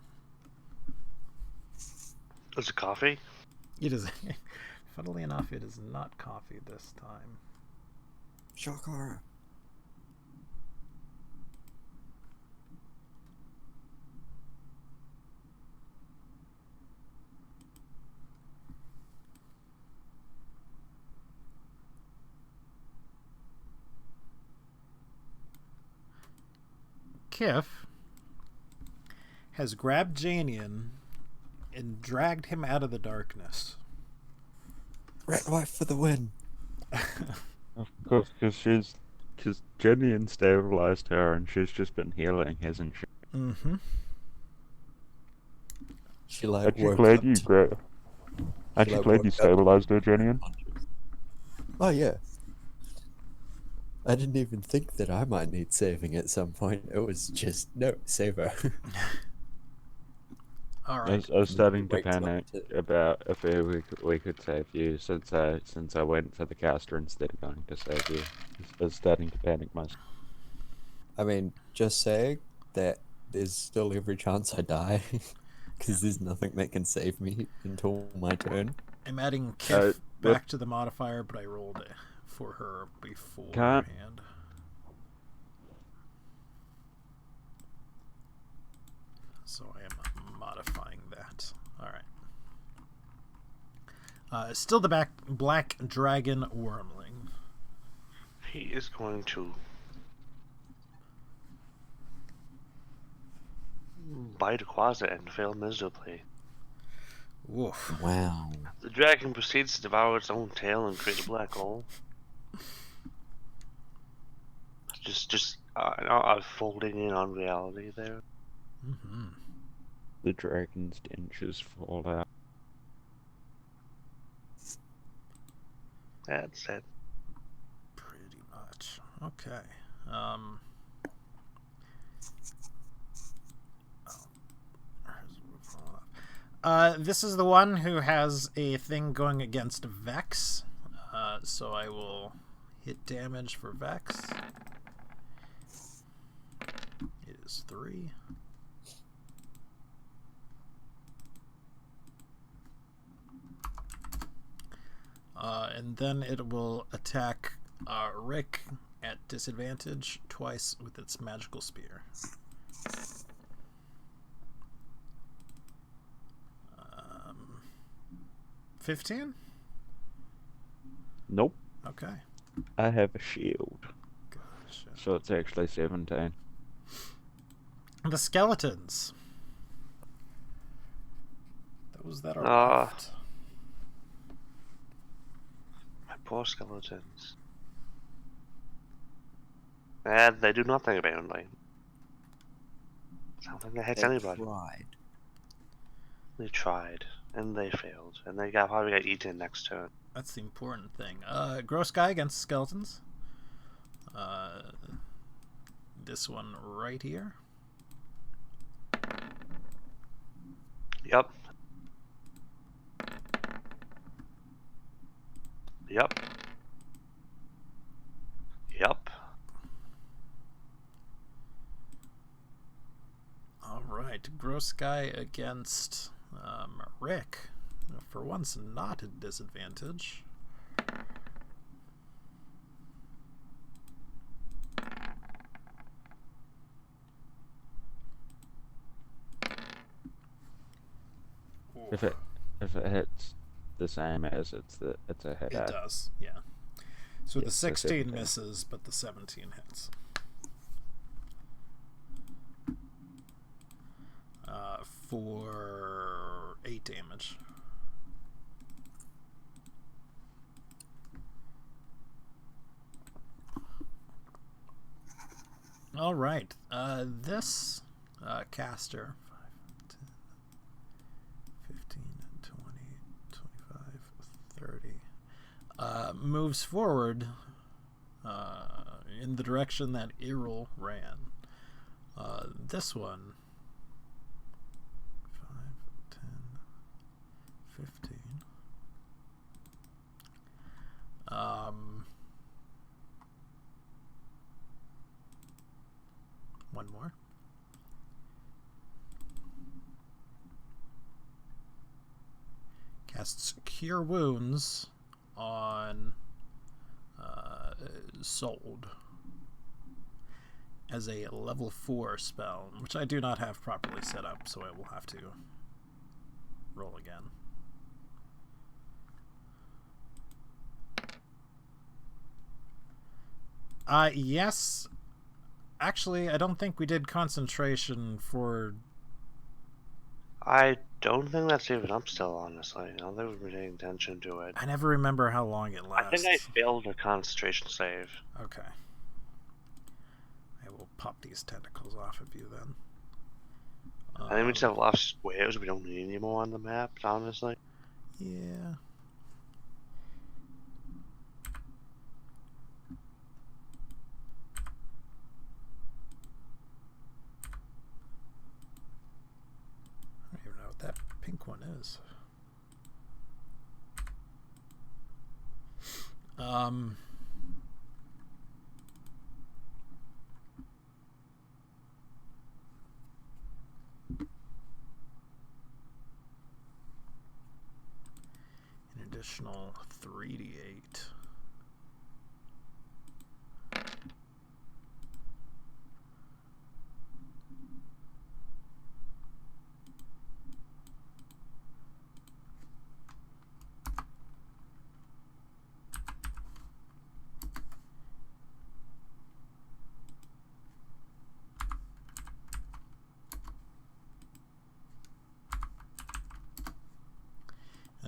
Is it coffee? It is, funnily enough, it is not coffee this time. Shock horror. Kif has grabbed Janeon and dragged him out of the darkness. Red wife for the win. Of course, because Janeon stabilized her and she's just been healing, hasn't she? Mm-hmm. She like Aren't you woke glad up you to- Aren't she, you like, glad woke you up stabilized her, to Janeon? punches. Oh yeah. I didn't even think that I might need saving at some point. It was just, no, save her. All I right. was starting to Wait till panic to- about if we could save you since I went for the caster instead of going to save you. I was starting to panic myself. I mean, just saying that there's still every chance I die. Because there's nothing that can save me until my turn. I'm adding Kif but- back to the modifier, but I rolled it for her beforehand. Can't- So I am modifying that. All right. Still the black dragon wormling. He is going to bite a closet and fail miserably. Woof. Wow. The dragon proceeds to devour its own tail and create a black hole. Just folding in on reality there. Mm-hmm. The dragon's dentures fall out. That's it. Pretty much. Okay. This is the one who has a thing going against Vex. So I will hit damage for Vex. It is 3. And then it will attack Rick at disadvantage twice with its magical spear. 15? Nope. Okay. I have a shield. Gotcha. So it's actually 17. The skeletons. Those that are left. My poor skeletons. And they do nothing apparently. Something that hits anybody. Tried. They tried, and they failed, and they probably got eaten next turn. That's the important thing. Gross guy against skeletons. This one right here. Yep. Yep. Yep. All right, gross guy against Rick. For once, not at disadvantage. If it hits the same as it's a hit. It does, yeah. So Yeah, the so 16 17. misses, but the 17 hits. For 8 damage. All right. This caster 5, 10, 15, 20, 25, 30 moves forward in the direction that Iril ran. This one 5, 10, 15. One more. Casts Cure Wounds on Sold as a level 4 spell, which I do not have properly set up, so I will have to roll again. Yes. Actually, I don't think we did concentration for... I don't think that's even up still, honestly. I don't think we've been paying attention to it. I never remember how long it lasts. I think I failed a concentration save. Okay. I will pop these tentacles off of you then. I think we just have a lot of squares we don't need anymore on the map, honestly. Yeah. I don't even know what that pink one is. An additional 3d8.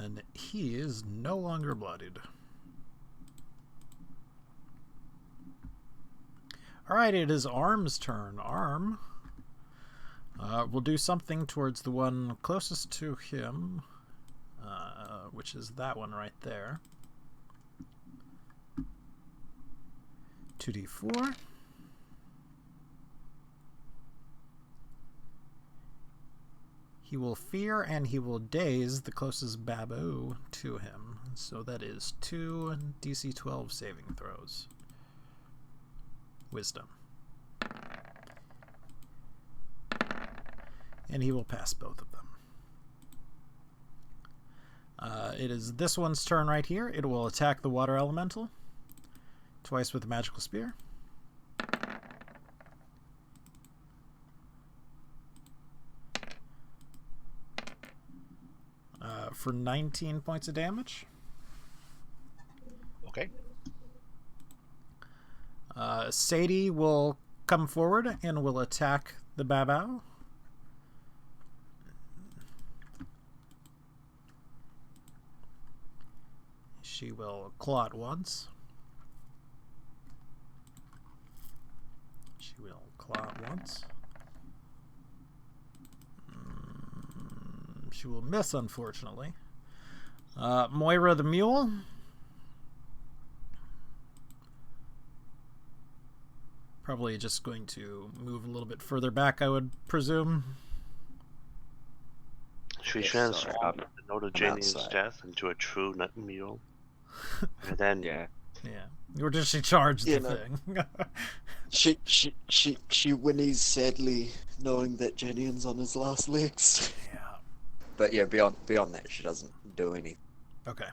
And he is no longer bloodied. Alright, it is Arm's turn. Arm will do something towards the one closest to him, which is that one right there. 2d4. He will fear and he will daze the closest Babu to him. So that is 2 DC 12 saving throws. Wisdom. And he will pass both of them. It is this one's turn right here. It will attack the water elemental. twice with a magical spear. For 19 points of damage. Okay. Sadie will come forward and will attack the Babao. She will claw it once. She will claw it once. She will miss, unfortunately. Moira the mule. Probably just going to move a little bit further back, I would presume. Should we Yes, transform the note of Janeon's outside. death into a true mule? And then Yeah. Yeah, or does she charge the You know. thing? She whinnies sadly, knowing that Janeon's on his last legs. Yeah. But yeah, beyond that, she doesn't do anything. Okay.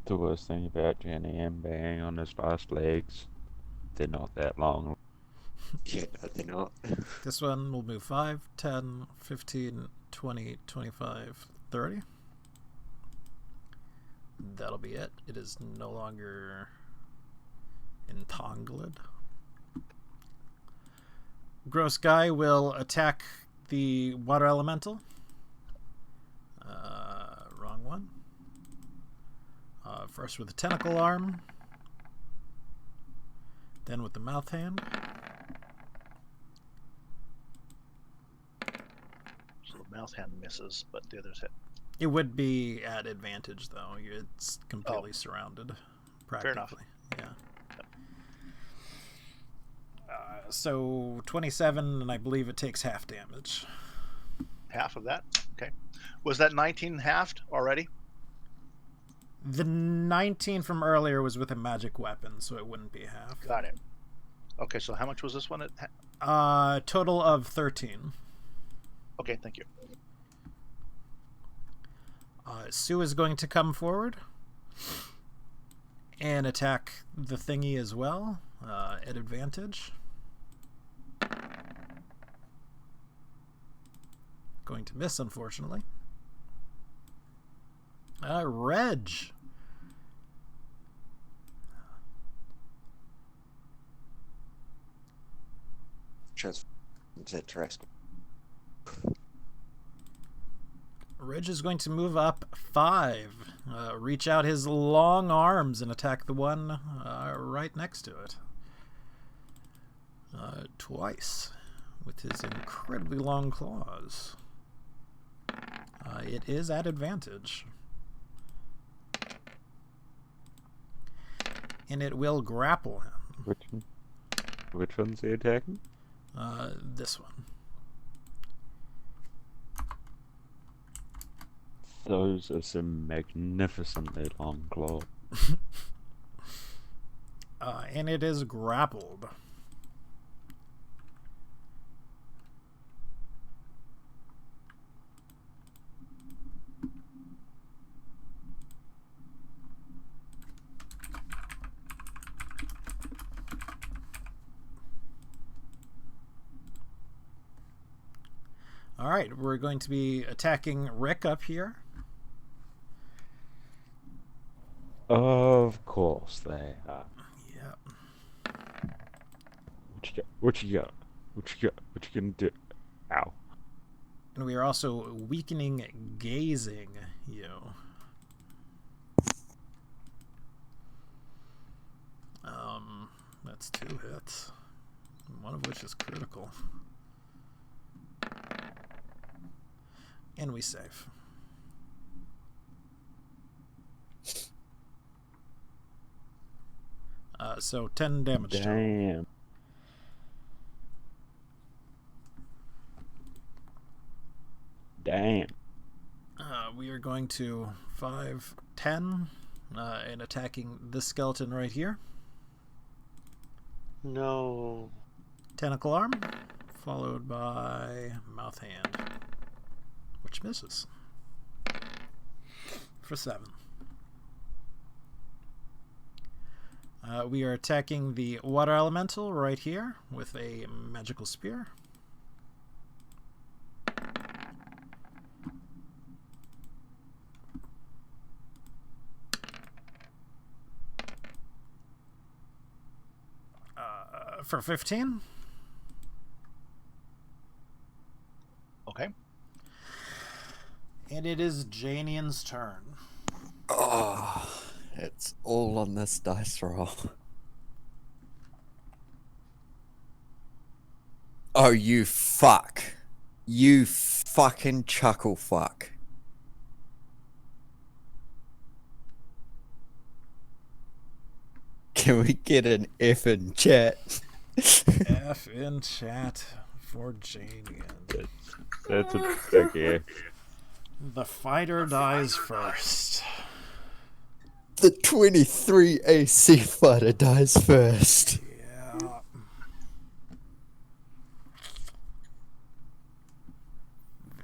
The worst thing about Janeon being on his last legs, they're not that long. Yeah, no, they're not. This one will move 5, 10, 15, 20, 25, 30. That'll be it. It is no longer entangled. Gross Guy will attack the water elemental. Wrong one. First with the tentacle arm. Then with the mouth hand. So the mouth hand misses, but the others hit. It would be at advantage, though. It's completely surrounded, Fair enough. practically. Yeah. So 27, and I believe it takes half damage. Half of that. Okay. Was that 19 halved already? The 19 from earlier was with a magic weapon, so it wouldn't be half. Got it. Okay, so how much was this one? Total of 13. Okay, thank you. Sue is going to come forward and attack the thingy as well, at advantage. Going to miss, unfortunately. Reg. Transform into terrestrial. Reg is going to move up 5, reach out his long arms and attack the one right next to it. Twice with his incredibly long claws. It is at advantage. And it will grapple him. Which one's he attacking? This one. Those are some magnificently long claws. And it is grappled. All right, we're going to be attacking Rick up here. Of course they are. Yeah. What you got? What you got? What you got? What you gonna do? Ow. And we are also weakening gazing you. That's 2 hits. One of which is critical. And we save. So 10 damage total. Damn. Damn. We are going to 5, 10, and attacking this skeleton right here. no. Tentacle arm, followed by mouth hand, which misses for 7. We are attacking the water elemental right here with a magical spear. For 15. Okay. And it is Janeon's turn. Oh, it's all on this dice roll. Oh, you fuck. You fucking chuckle fuck. Can we get an F in chat? F in chat for Janeon. That's a big F. The fighter dies first. The 23 AC fighter dies first. Yeah.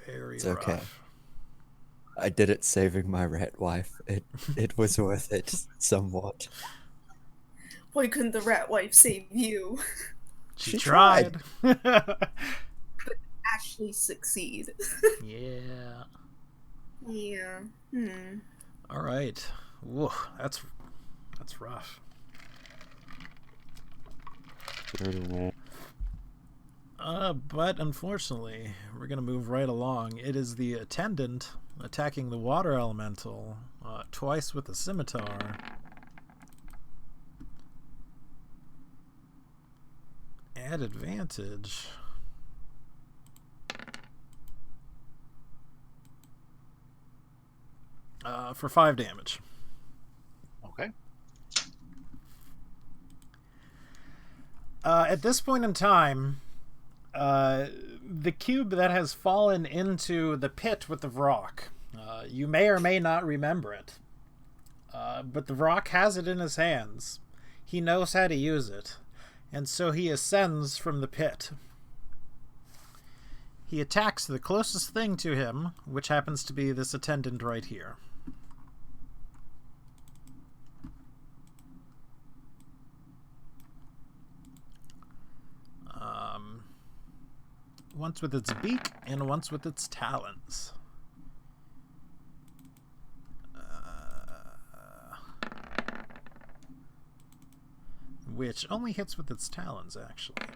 Very It's okay. rough. I did it saving my rat wife. It was worth it somewhat. Why couldn't the rat wife save you? She tried. Actually succeed. Yeah. Yeah. All right. Whoa, that's rough. But unfortunately, we're gonna move right along. It is the attendant attacking the water elemental twice with a scimitar. At advantage. For 5 damage. Okay. At this point in time, the cube that has fallen into the pit with the Vrock, you may or may not remember it, but the Vrock has it in his hands. He knows how to use it, and so he ascends from the pit. He attacks the closest thing to him, which happens to be this attendant right here. Once with its beak and once with its talons. Which only hits with its talons, actually.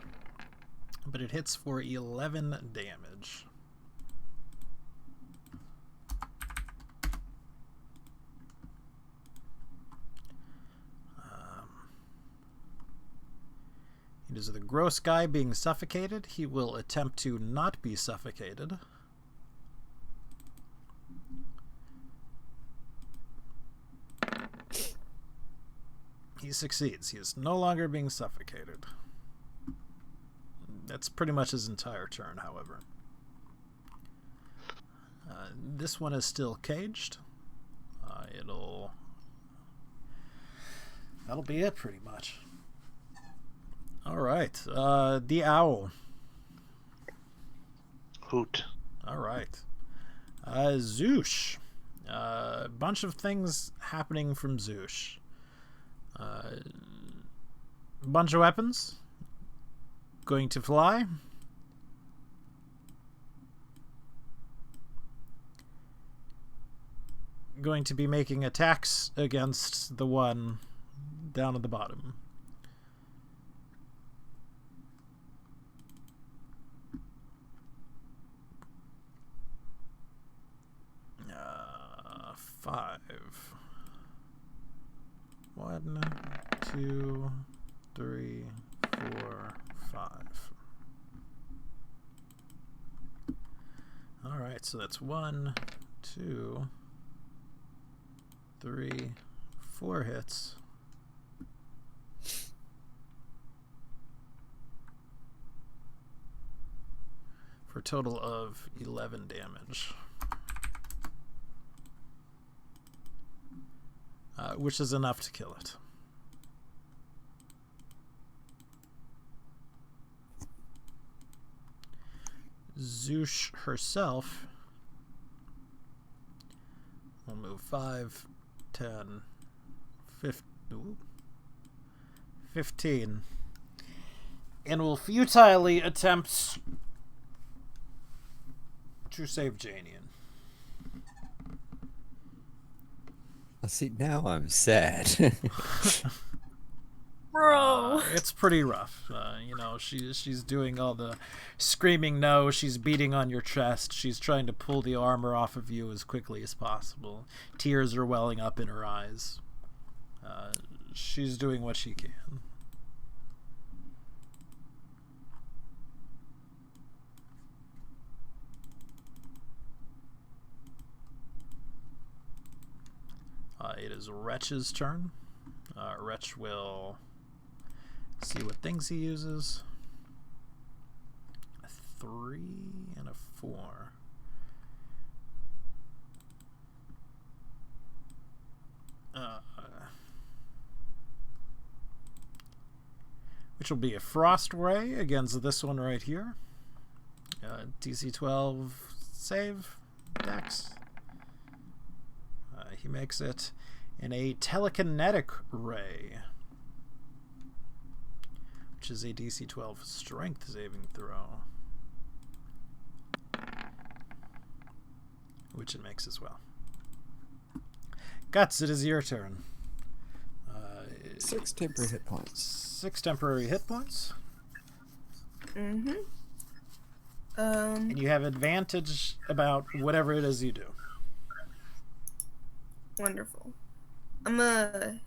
But it hits for 11 damage. It is the gross guy being suffocated. He will attempt to not be suffocated. He succeeds. He is no longer being suffocated. That's pretty much his entire turn, however. This one is still caged. That'll be it, pretty much. All right, the owl. Hoot. All right, Zoosh. A bunch of things happening from Zoosh. A bunch of weapons. Going to fly. Going to be making attacks against the one down at the bottom. Five. 1, 2, 3, 4, 5. All right, so that's 1, 2, 3, 4 hits. For a total of 11 damage. Which is enough to kill it. Zoosh herself will move 5, 10, 15. Ooh. 15. And will futilely attempt to save Janeon. See, now I'm sad. Bro. It's pretty rough. You know, she's doing all the screaming no. She's beating on your chest. She's trying to pull the armor off of you as quickly as possible. Tears are welling up in her eyes. She's doing what she can. It is Wretch's turn. Wretch will see what things he uses. A 3 and a 4. Which will be a Frost Ray against this one right here. DC 12 save. Dex. He makes it in a telekinetic ray, which is a DC 12 strength saving throw, which it makes as well. Guts, it is your turn. 6 temporary hit points. 6 temporary hit points. Mm-hmm. And you have advantage about whatever it is you do. Wonderful. I'm gonna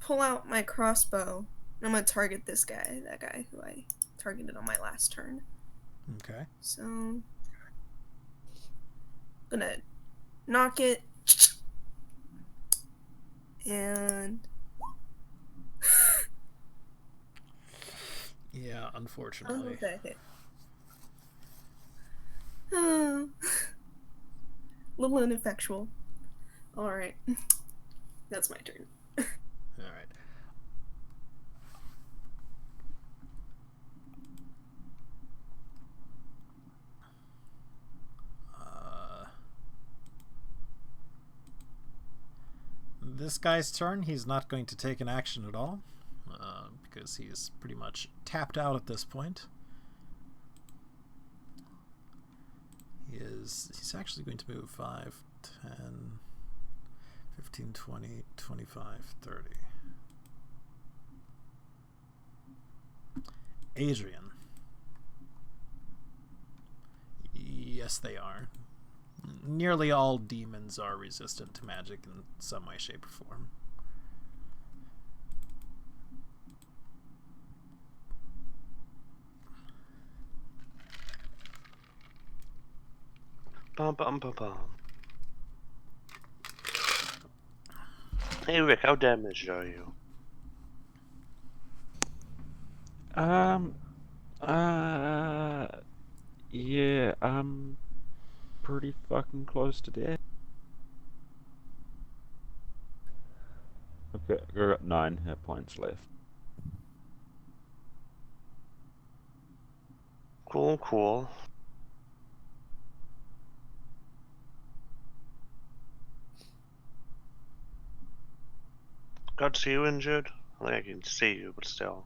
pull out my crossbow and I'm gonna target this guy, that guy who I targeted on my last turn. Okay. So I'm gonna knock it and Yeah, I don't know unfortunately. if that hit. Little ineffectual. Alright. That's my turn. All right. This guy's turn. He's not going to take an action at all because he's pretty much tapped out at this point. He's actually going to move 5, 10, 15, 20, 25, 30. Adrian. Yes, they are. Nearly all demons are resistant to magic in some way, shape, or form. Bum, bum, bum, bum. Hey Rick, how damaged are you? Yeah, I'm pretty fucking close to death. Okay, I got 9 hit points left. Cool, cool. Guts, are you injured? I think I can see you, but still.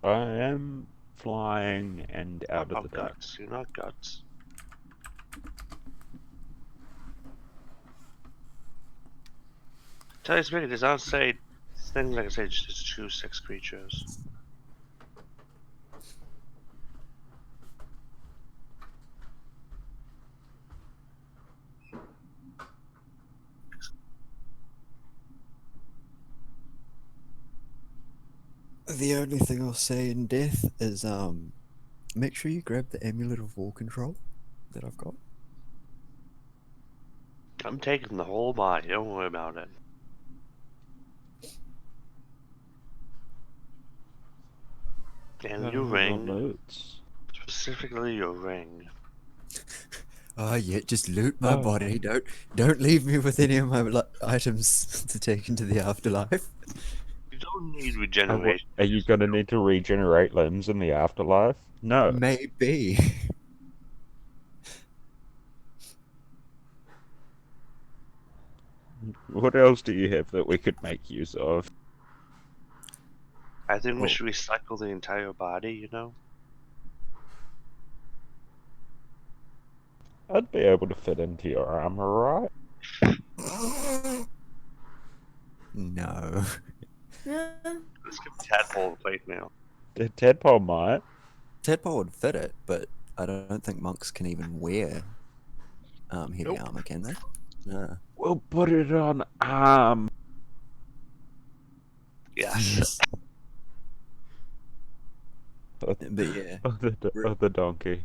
I am flying and out of the dark. Guts. You're not Guts. Tell you speaking, does not say things like I say, just choose 6 creatures. The only thing I'll say in death is make sure you grab the amulet of war control that I've got. I'm taking the whole body, don't worry about it. And your ring, Loads. specifically your ring. Oh yeah, just loot my Oh. body. Don't leave me with any of my items to take into the afterlife. You don't need Oh, what- regeneration. are you gonna need to regenerate limbs in the afterlife? No. Maybe. What else do you have that we could make use of? I think we Well- should recycle the entire body, you know? I'd be able to fit into your armor, right? No. Yeah. Let's give Tadpole a plate mail. Tadpole might. Tadpole would fit it, but I don't think monks can even wear heavy Nope. armor, can they? No. We'll put it on arm. Yes. But yeah, Of the donkey.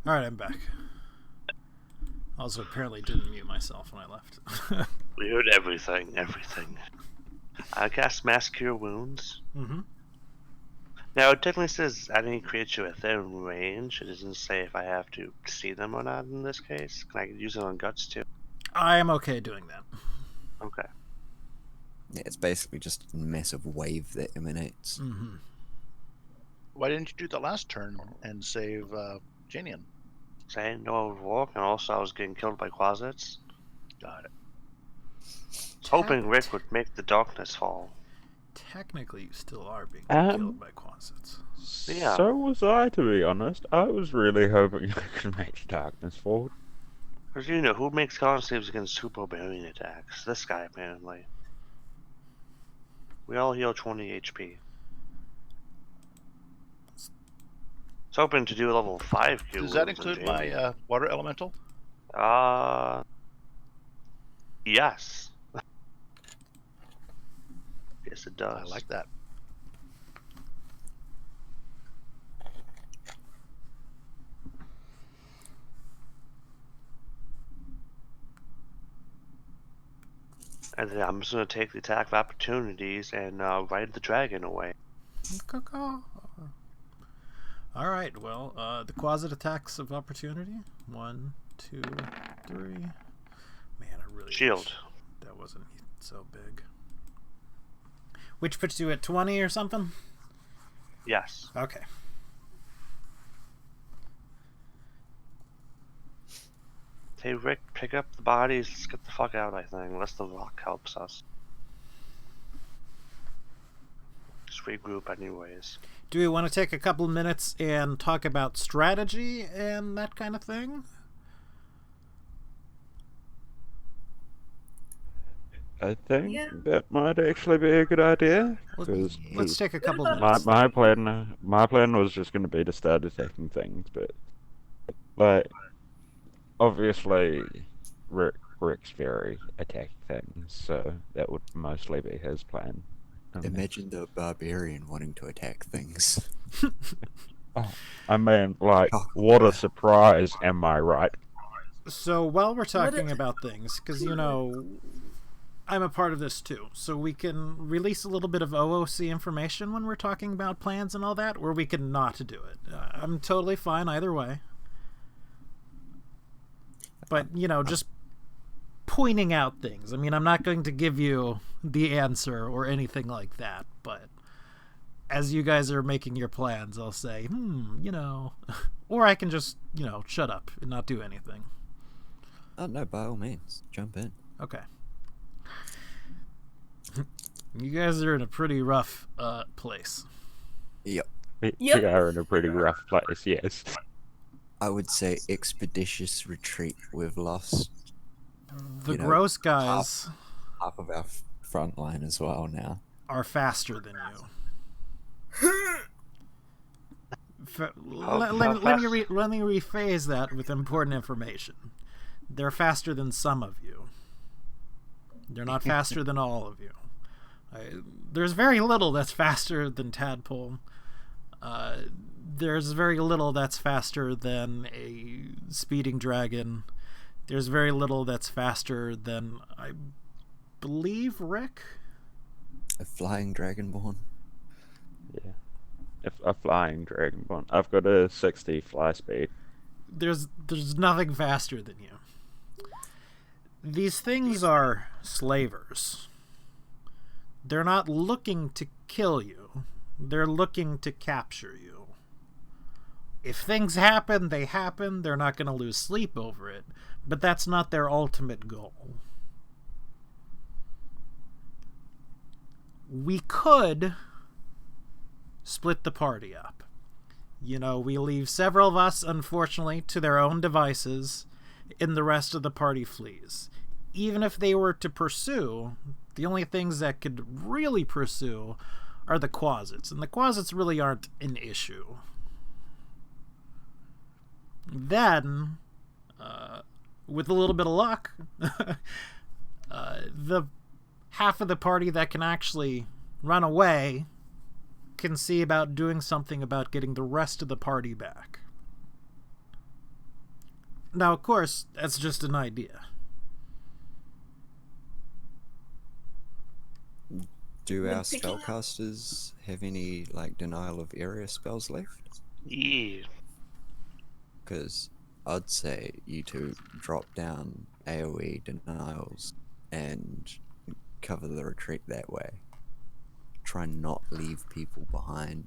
Alright, I'm back. Also, apparently didn't mute myself when I left. We heard everything. I cast Mass Cure Wounds. Mm-hmm. Now, it technically says any creature within range. It doesn't say if I have to see them or not in this case. Can I use it on Guts too? I am okay doing that. Okay. yeah, it's basically just a massive wave that emanates. Mm-hmm. Why didn't you do that last turn and save Janeon? So I didn't know it would work, and also I was getting killed by closets. Got it. I was hoping Rick would make the darkness fall. Technically, you still are being Um, killed by closets. Yeah. So was I, to be honest. I was really hoping I could make darkness fall. Because you know, who makes con saves against super barbarian attacks? This guy, apparently. We all heal 20 HP. It's hoping to do a level 5 Q. Does that include my water elemental? Yes. Yes, it does. I like that. And then I'm just going to take the attack of opportunities and ride the dragon away. Alright, well, the closet attacks of opportunity. 1, 2, 3. Man, I really Shield. wish that wasn't so big. Which puts you at 20 or something? Yes. Okay. Hey, Rick, pick up the bodies. Let's get the fuck out, I think. Unless the rock helps us. Just regroup anyways. Do we want to take a couple minutes and talk about strategy and that kind of thing? I think Yeah. that might actually be a good idea. Let's, 'cause- let's take a couple about- minutes. My plan was just going to be to start attacking things, but like obviously Rick's very attack things, so that would mostly be his plan. Imagine the barbarian wanting to attack things. I mean, like, what a surprise! Am I right? So while we're talking if- about things, because you know, I'm a part of this too, so we can release a little bit of OOC information when we're talking about plans and all that, or we can not do it. I'm totally fine either way. But you know, just pointing out things. I mean, I'm not going to give you the answer or anything like that, but as you guys are making your plans, I'll say, you know, or I can just, you know, shut up and not do anything. Oh no, by all means, jump in. Okay. You guys are in a pretty rough place. Yep. We Yep. are in a pretty rough place, yes. I would say expeditious retreat. We've lost The You know, gross guys half of our front line as well now. are faster than you. Let me rephrase that with important information. They're faster than some of you. They're not faster than all of you. There's very little that's faster than Tadpole. There's very little that's faster than a speeding dragon. There's very little that's faster than, I believe, Rick? A flying dragonborn. Yeah. a flying dragonborn. I've got a 60 fly speed. There's nothing faster than you. These things are slavers. They're not looking to kill you. They're looking to capture you. If things happen, they happen. They're not going to lose sleep over it. But that's not their ultimate goal. We could split the party up. You know, we leave several of us, unfortunately, to their own devices, and the rest of the party flees. Even if they were to pursue, the only things that could really pursue are the quasits, and the quasits really aren't an issue. Then, with a little bit of luck, the half of the party that can actually run away can see about doing something about getting the rest of the party back. Now, of course, that's just an idea. Do our spellcasters have any, like, denial of area spells left? Yeah. Because I'd say you two drop down AoE denials and cover the retreat that way. Try and not leave people behind.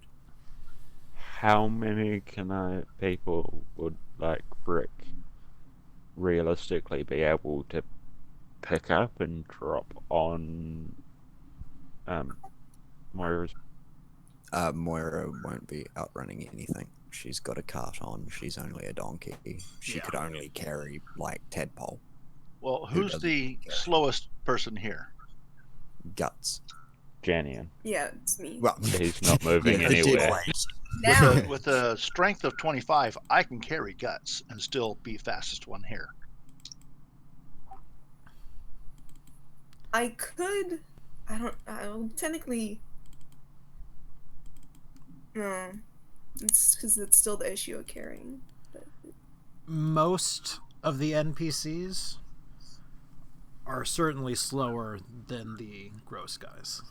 How many people would, like, Rick realistically be able to pick up and drop on Moira's? Moira won't be outrunning anything. She's got a cart on. She's only a donkey. She could only carry, like, tadpole. Well, who's the slowest person here? Guts. Janeon. Yeah, it's me. Well, He's not moving yeah, anywhere. Now, With a strength of 25, I can carry Guts and still be fastest one here. I could. I technically. No. It's because it's still the issue of carrying. But... Most of the NPCs are certainly slower than the gross guys.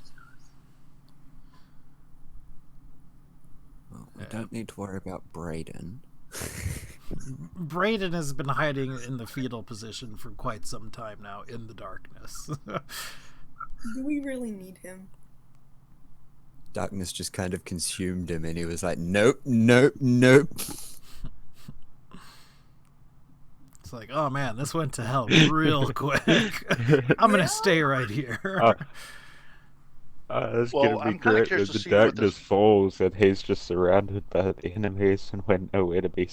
Well, we don't need to worry about Brayden. Brayden has been hiding in the fetal position for quite some time now in the darkness. Do we really need him? Darkness just kind of consumed him, and he was like, nope, nope, nope. It's like, oh man, this went to hell real quick. I'm gonna stay right here. It's Well, gonna I'm be kinda great curious when to the see what darkness this- falls and he's just surrounded by the enemies and when nowhere to be.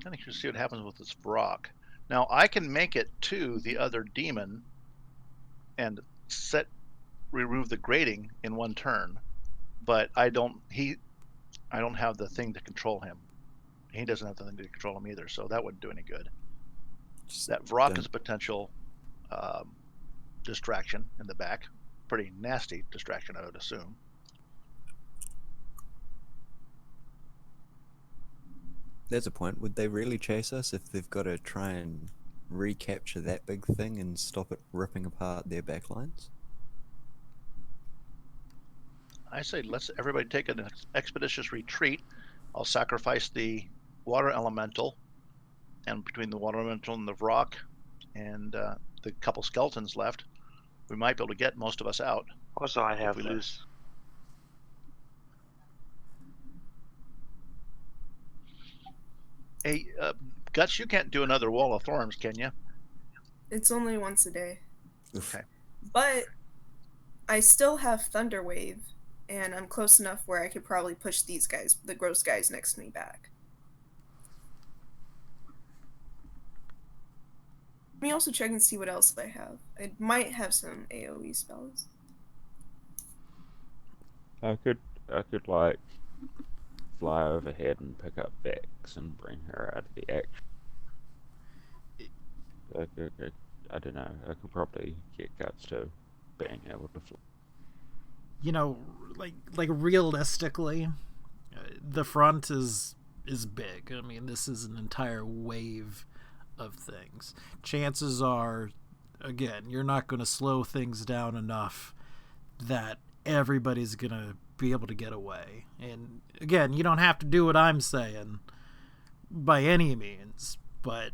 I think you see what happens with this rock. Now I can make it to the other demon and remove the grating in one turn, but I don't have the thing to control him. He doesn't have the thing to control him either, so that wouldn't do any good. That Vrock is a potential distraction in the back. Pretty nasty distraction, I would assume. There's a point. Would they really chase us if they've got to try and recapture that big thing and stop it ripping apart their backlines? I say let's everybody take an expeditious retreat. I'll sacrifice the water elemental, and between the water elemental and the Vrock and the couple skeletons left, we might be able to get most of us out. Also, I have we this. lose. Hey, Guts, you can't do another Wall of Thorns, can you? It's only once a day. Okay. But I still have Thunder Wave, and I'm close enough where I could probably push these guys, the gross guys next to me, back. Let me also check and see what else I have. I might have some AoE spells. I could like fly overhead and pick up Vex and bring her out of the action. I don't know. I could probably get Guts to being able to fly. You know, like realistically, the front is big. I mean, this is an entire wave of things. Chances are, again, you're not going to slow things down enough that everybody's going to be able to get away. And again, you don't have to do what I'm saying by any means, but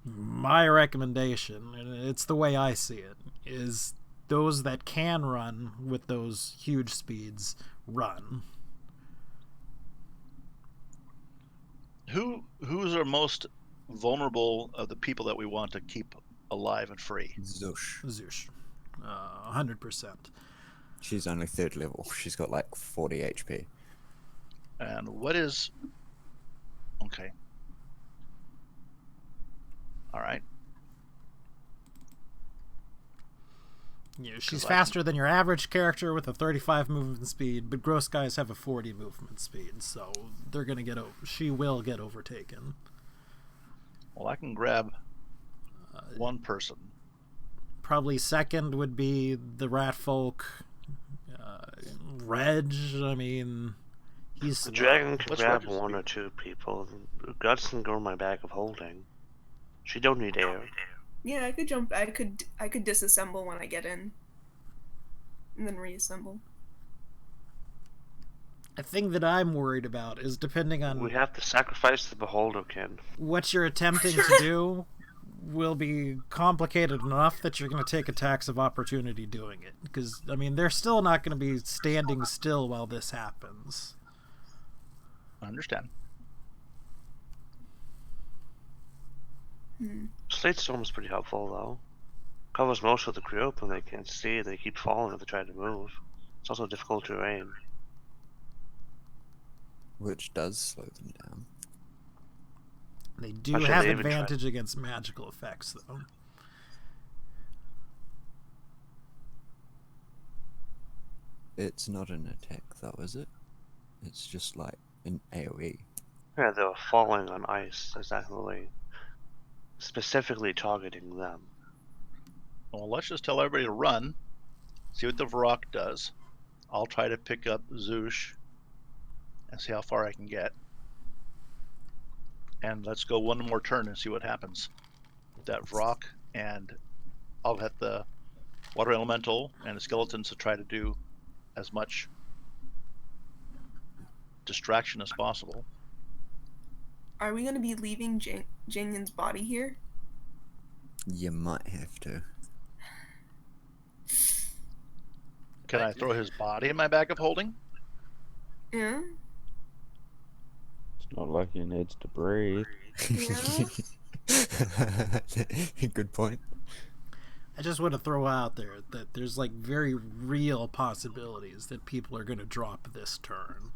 my recommendation, and it's the way I see it, is those that can run with those huge speeds, run. Who's our most vulnerable of the people that we want to keep alive and free? Zoosh. 100%. She's only 3rd level. She's got like 40 HP. And what is... Okay. All right. Yeah, she's faster than your average character with a 35 movement speed, but gross guys have a 40 movement speed, so they're gonna get she will get overtaken. Well, I can grab one person. Probably second would be the rat folk. Reg, I mean, he's... The dragon can What's grab Reg's one or two people. Guts can go in my bag of holding. She don't need air. Yeah, I could jump. I could disassemble when I get in, and then reassemble. The thing that I'm worried about is depending on We have to sacrifice the beholder, Ken. what you're attempting to do will be complicated enough that you're going to take attacks of opportunity doing it. Because, I mean, they're still not going to be standing still while this happens. I understand. Slate Storm is pretty helpful, though. Covers most of the group when they can't see, they keep falling if they try to move. It's also difficult terrain. Which does slow them down. They do Actually, have they even advantage against magical effects, though. It's not an attack, though, is it? It's just like an AoE. Yeah, they're falling on ice. Is that really specifically targeting them? Well, let's just tell everybody to run, see what the Varrock does. I'll try to pick up Zoosh and see how far I can get. And let's go one more turn and see what happens with that Varrock. And I'll hit the Water Elemental and the Skeletons to try to do as much distraction as possible. Are we going to be leaving Janeon's body here? You might have to. Can I throw his body in my bag of holding? Yeah. It's not like he needs to breathe. Yeah. Good point. I just want to throw out there that there's like very real possibilities that people are going to drop this turn.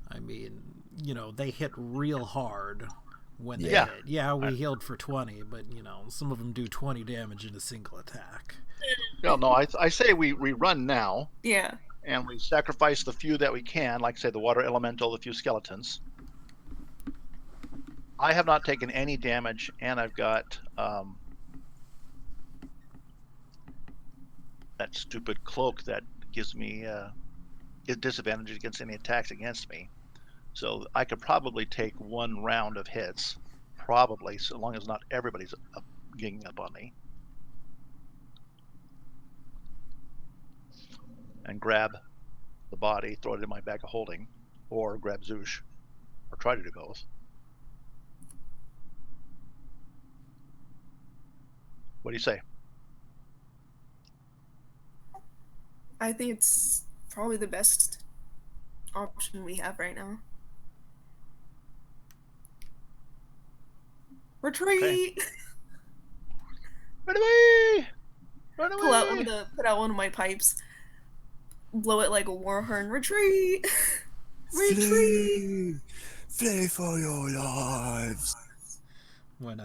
I mean, you know, they hit real hard when they hit. Yeah, we healed for 20, but, you know, some of them do 20 damage in a single attack. No, I say we run now. Yeah. And we sacrifice the few that we can, like, say, the Water Elemental, the few Skeletons. I have not taken any damage, and I've got that stupid cloak that gives me a disadvantage against any attacks against me. So I could probably take one round of hits, probably, so long as not everybody's ganging up on me. And grab the body, throw it in my bag of holding, or grab Zoosh, or try to do both. What do you say? I think it's probably the best option we have right now. Retreat! Okay. Run away! Run away! Put out one of my pipes. Blow it like a war horn. Retreat! Retreat! Flee for your lives! When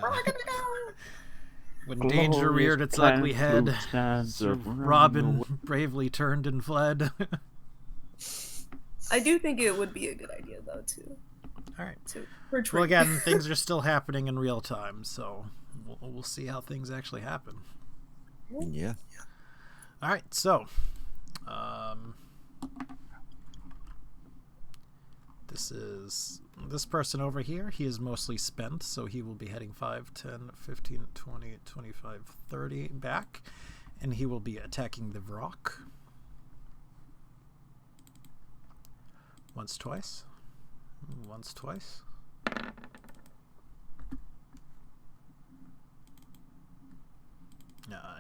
Glorious danger reared its ugly head, stands Sir up Robin bravely turned and fled. I do think it would be a good idea, though, too. All right. To retreat. Well, again, things are still happening in real time, so we'll see how things actually happen. Yeah. All right, so this person over here. He is mostly spent, so he will be heading 5, 10, 15, 20, 25, 30 back, and he will be attacking the Vrock. Once, twice. Once, twice.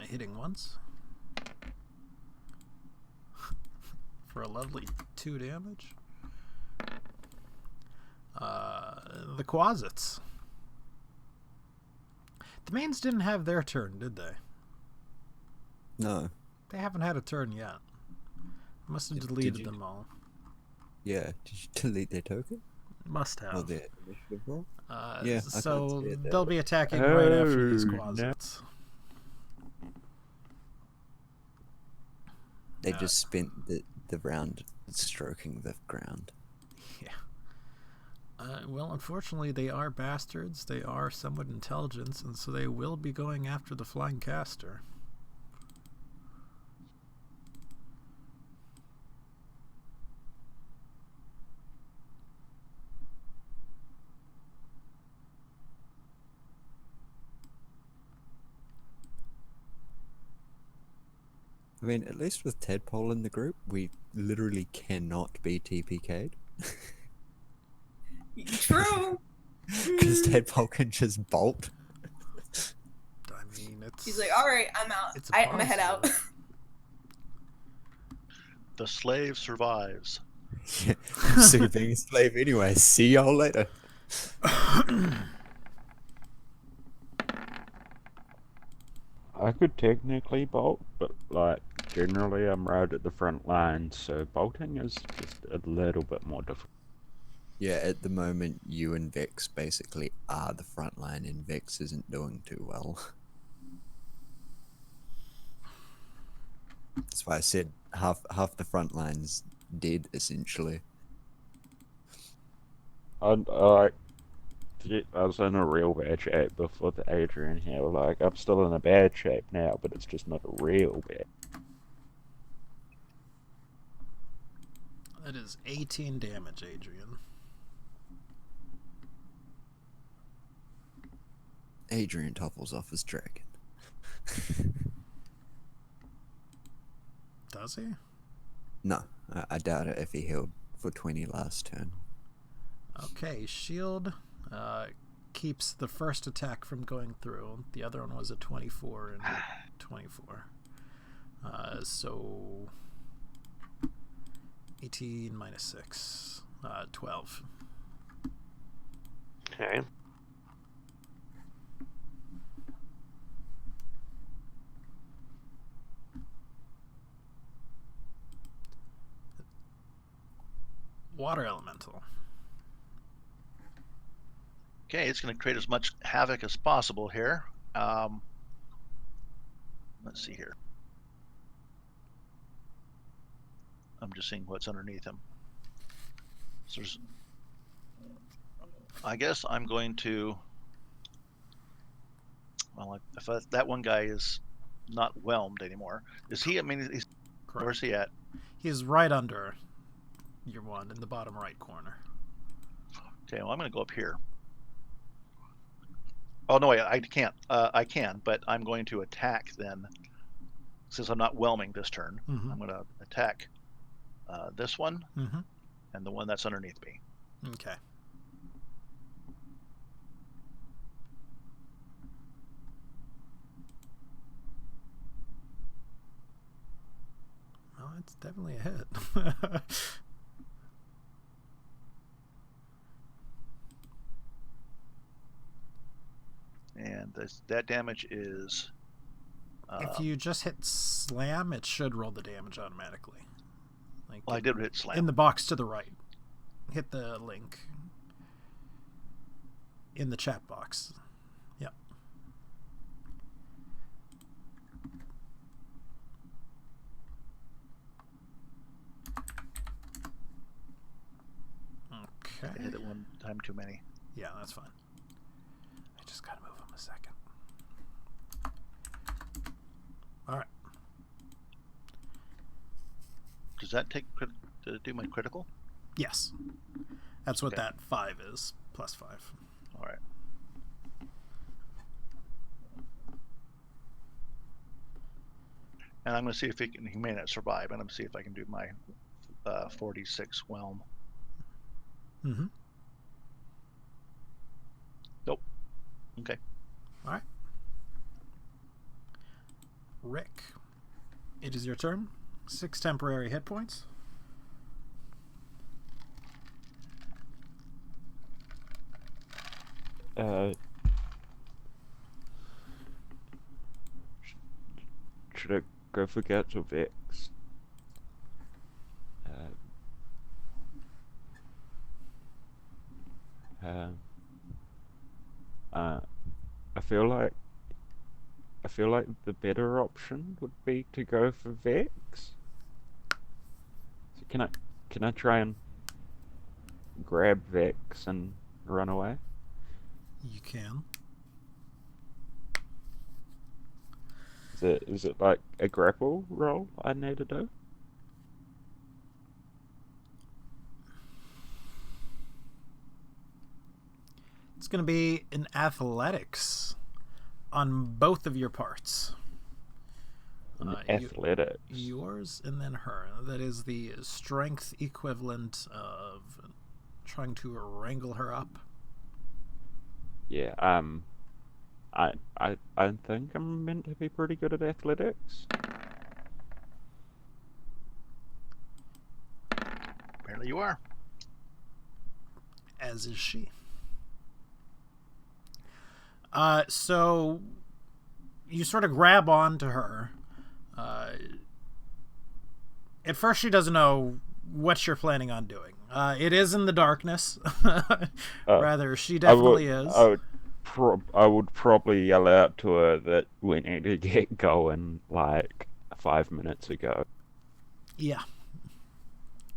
Hitting once. For a lovely 2 damage. The Quasits. The mains didn't have their turn, did they? No. They haven't had a turn yet. I must have deleted them all. Yeah. Did you delete their token? Must have. Or their initiative roll? Yeah, I so can't see it there, they'll but- be attacking right after these Oh, no. Quasits. They just spent the round stroking the ground. Yeah. Well, unfortunately, they are bastards. They are somewhat intelligent, and so they will be going after the flying caster. I mean, at least with Tadpole in the group, we literally cannot be TPK'd. True. Because Tadpole can just bolt. I mean, it's. He's like, all right, I'm out. It's I'm gonna head out. possible. The slave survives. Yeah. So you're being a slave anyway. See y'all later. I could technically bolt, but like generally I'm right at the front line, so bolting is just a little bit more difficult. Yeah, at the moment, you and Vex basically are the front line, and Vex isn't doing too well. That's why I said half the front line's dead, essentially. I was in a real bad shape before the Adrian here. Like I'm still in a bad shape now, but it's just not real bad. That is 18 damage, Adrian. Adrian topples off his dragon. Does he? No, I doubt it if he healed for 20 last turn. Okay, shield keeps the first attack from going through. The other one was a 24 and 24. So 18 minus 6, 12. Okay. Water elemental. Okay, it's going to create as much havoc as possible here. Let's see here. I'm just seeing what's underneath him. So there's, I guess I'm going to. Well, if that one guy is not whelmed anymore, is he? I mean, he's, where's he at? He's right under your one in the bottom right corner. Okay, well, I'm going to go up here. Oh no, I can't. I can, but I'm going to attack then, since I'm not whelming this turn. Mm-hmm. I'm going to attack this one Mm-hmm. and the one that's underneath me. Okay. Well, it's definitely a hit. And that damage is. If you just hit slam, it should roll the damage automatically. Like Well, I did hit slam. in the box to the right. Hit the link in the chat box. Yep. Okay. I hit it one time too many. Yeah, that's fine. I just gotta move him a second. All right. Does that take? Did it do my critical? Yes. That's what Okay. that 5 is. Plus 5. All right. And I'm going to see if he may not survive. And I'm going to see if I can do my 46 whelm. Mm-hmm. Nope. Okay. All right. Rick, it is your turn. 6 temporary hit points. Should I go for Guts or Vex? I feel like the better option would be to go for Vex. So can I try and grab Vex and run away? You can. Is it like a grapple roll I need to do? It's going to be an athletics on both of your parts. Athletics. Yours and then her. That is the strength equivalent of trying to wrangle her up. Yeah. I think I'm meant to be pretty good at athletics. Apparently you are. As is she. So you sort of grab onto her. At first, she doesn't know what you're planning on doing. It is in the darkness. Rather, she definitely is. I would probably yell out to her that we need to get going like 5 minutes ago. Yeah.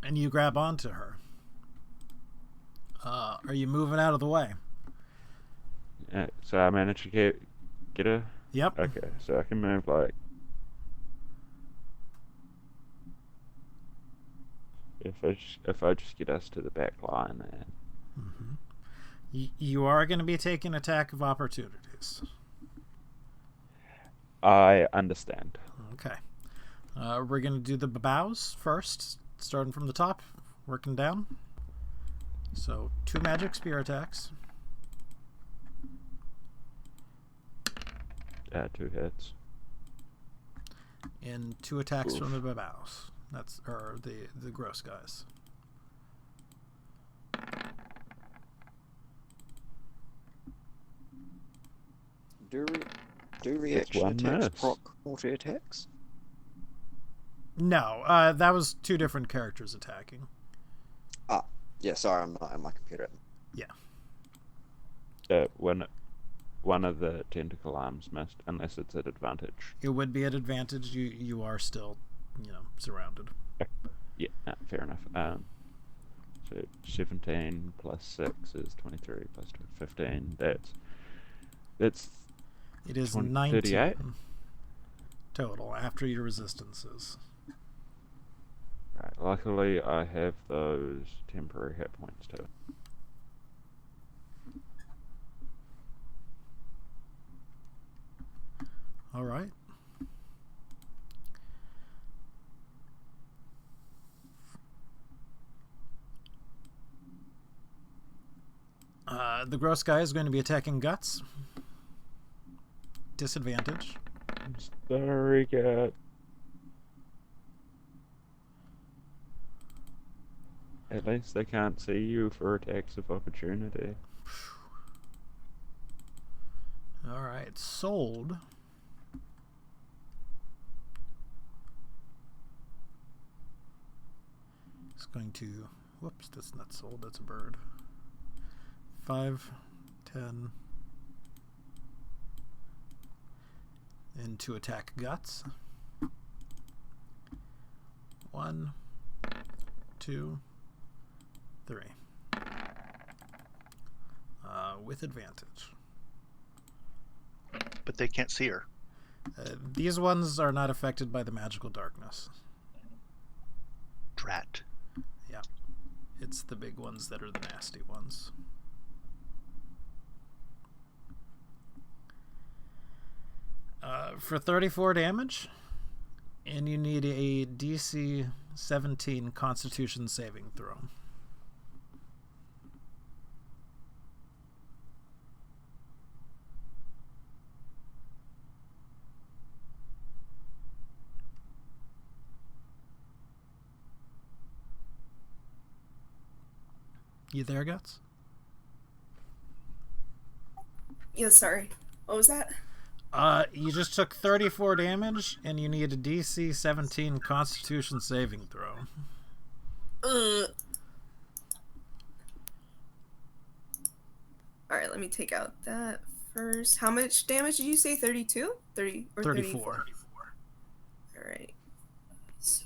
And you grab onto her. Are you moving out of the way? So I managed to get her? Yep. Okay, so I can move like... If I just get us to the back line there. Mm-hmm. You are going to be taking attack of opportunities. I understand. Okay. We're going to do the bows first, starting from the top, working down. So 2 magic spear attacks. 2 hits. And 2 attacks Oof. from the bows. That's the gross guys. Do reaction one attacks miss. proc auto attacks? No, that was 2 different characters attacking. Ah, yeah, sorry, I'm not on my computer. Yeah. When one of the tentacle arms missed, unless it's at advantage. It would be at advantage. You are still, surrounded. Yeah, fair enough. So 17 plus 6 is 23 plus 2, 15. That's It is 20, 19 38? total after your resistances. Right. Luckily, I have those temporary hit points too. All right. The gross guy is going to be attacking Guts. Disadvantage. Sorry, Gat. At least they can't see you for attacks of opportunity. All right. Sold. It's going to... Whoops, that's not sold. That's a bird. 5, 10... and to attack Guts. 1, 2, 3. With advantage. But they can't see her. These ones are not affected by the magical darkness. Drat. Yeah. It's the big ones that are the nasty ones. For 34 damage, and you need a DC 17 Constitution saving throw. You there, Guts? Yeah, sorry. What was that? You just took 34 damage, and you need a DC 17 Constitution saving throw. Alright, let me take out that first. How much damage did you say? 32? 30 or 34. Alright. So,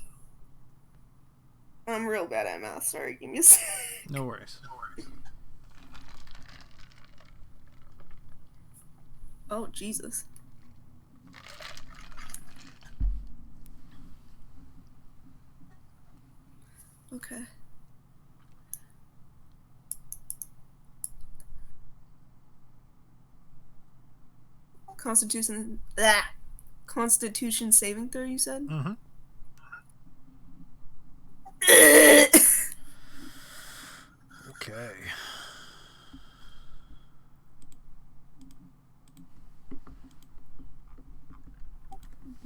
I'm real bad at math. Sorry, give me a sec. No worries. Oh, Jesus. Okay. Constitution saving throw, you said? Mm-hmm. Okay.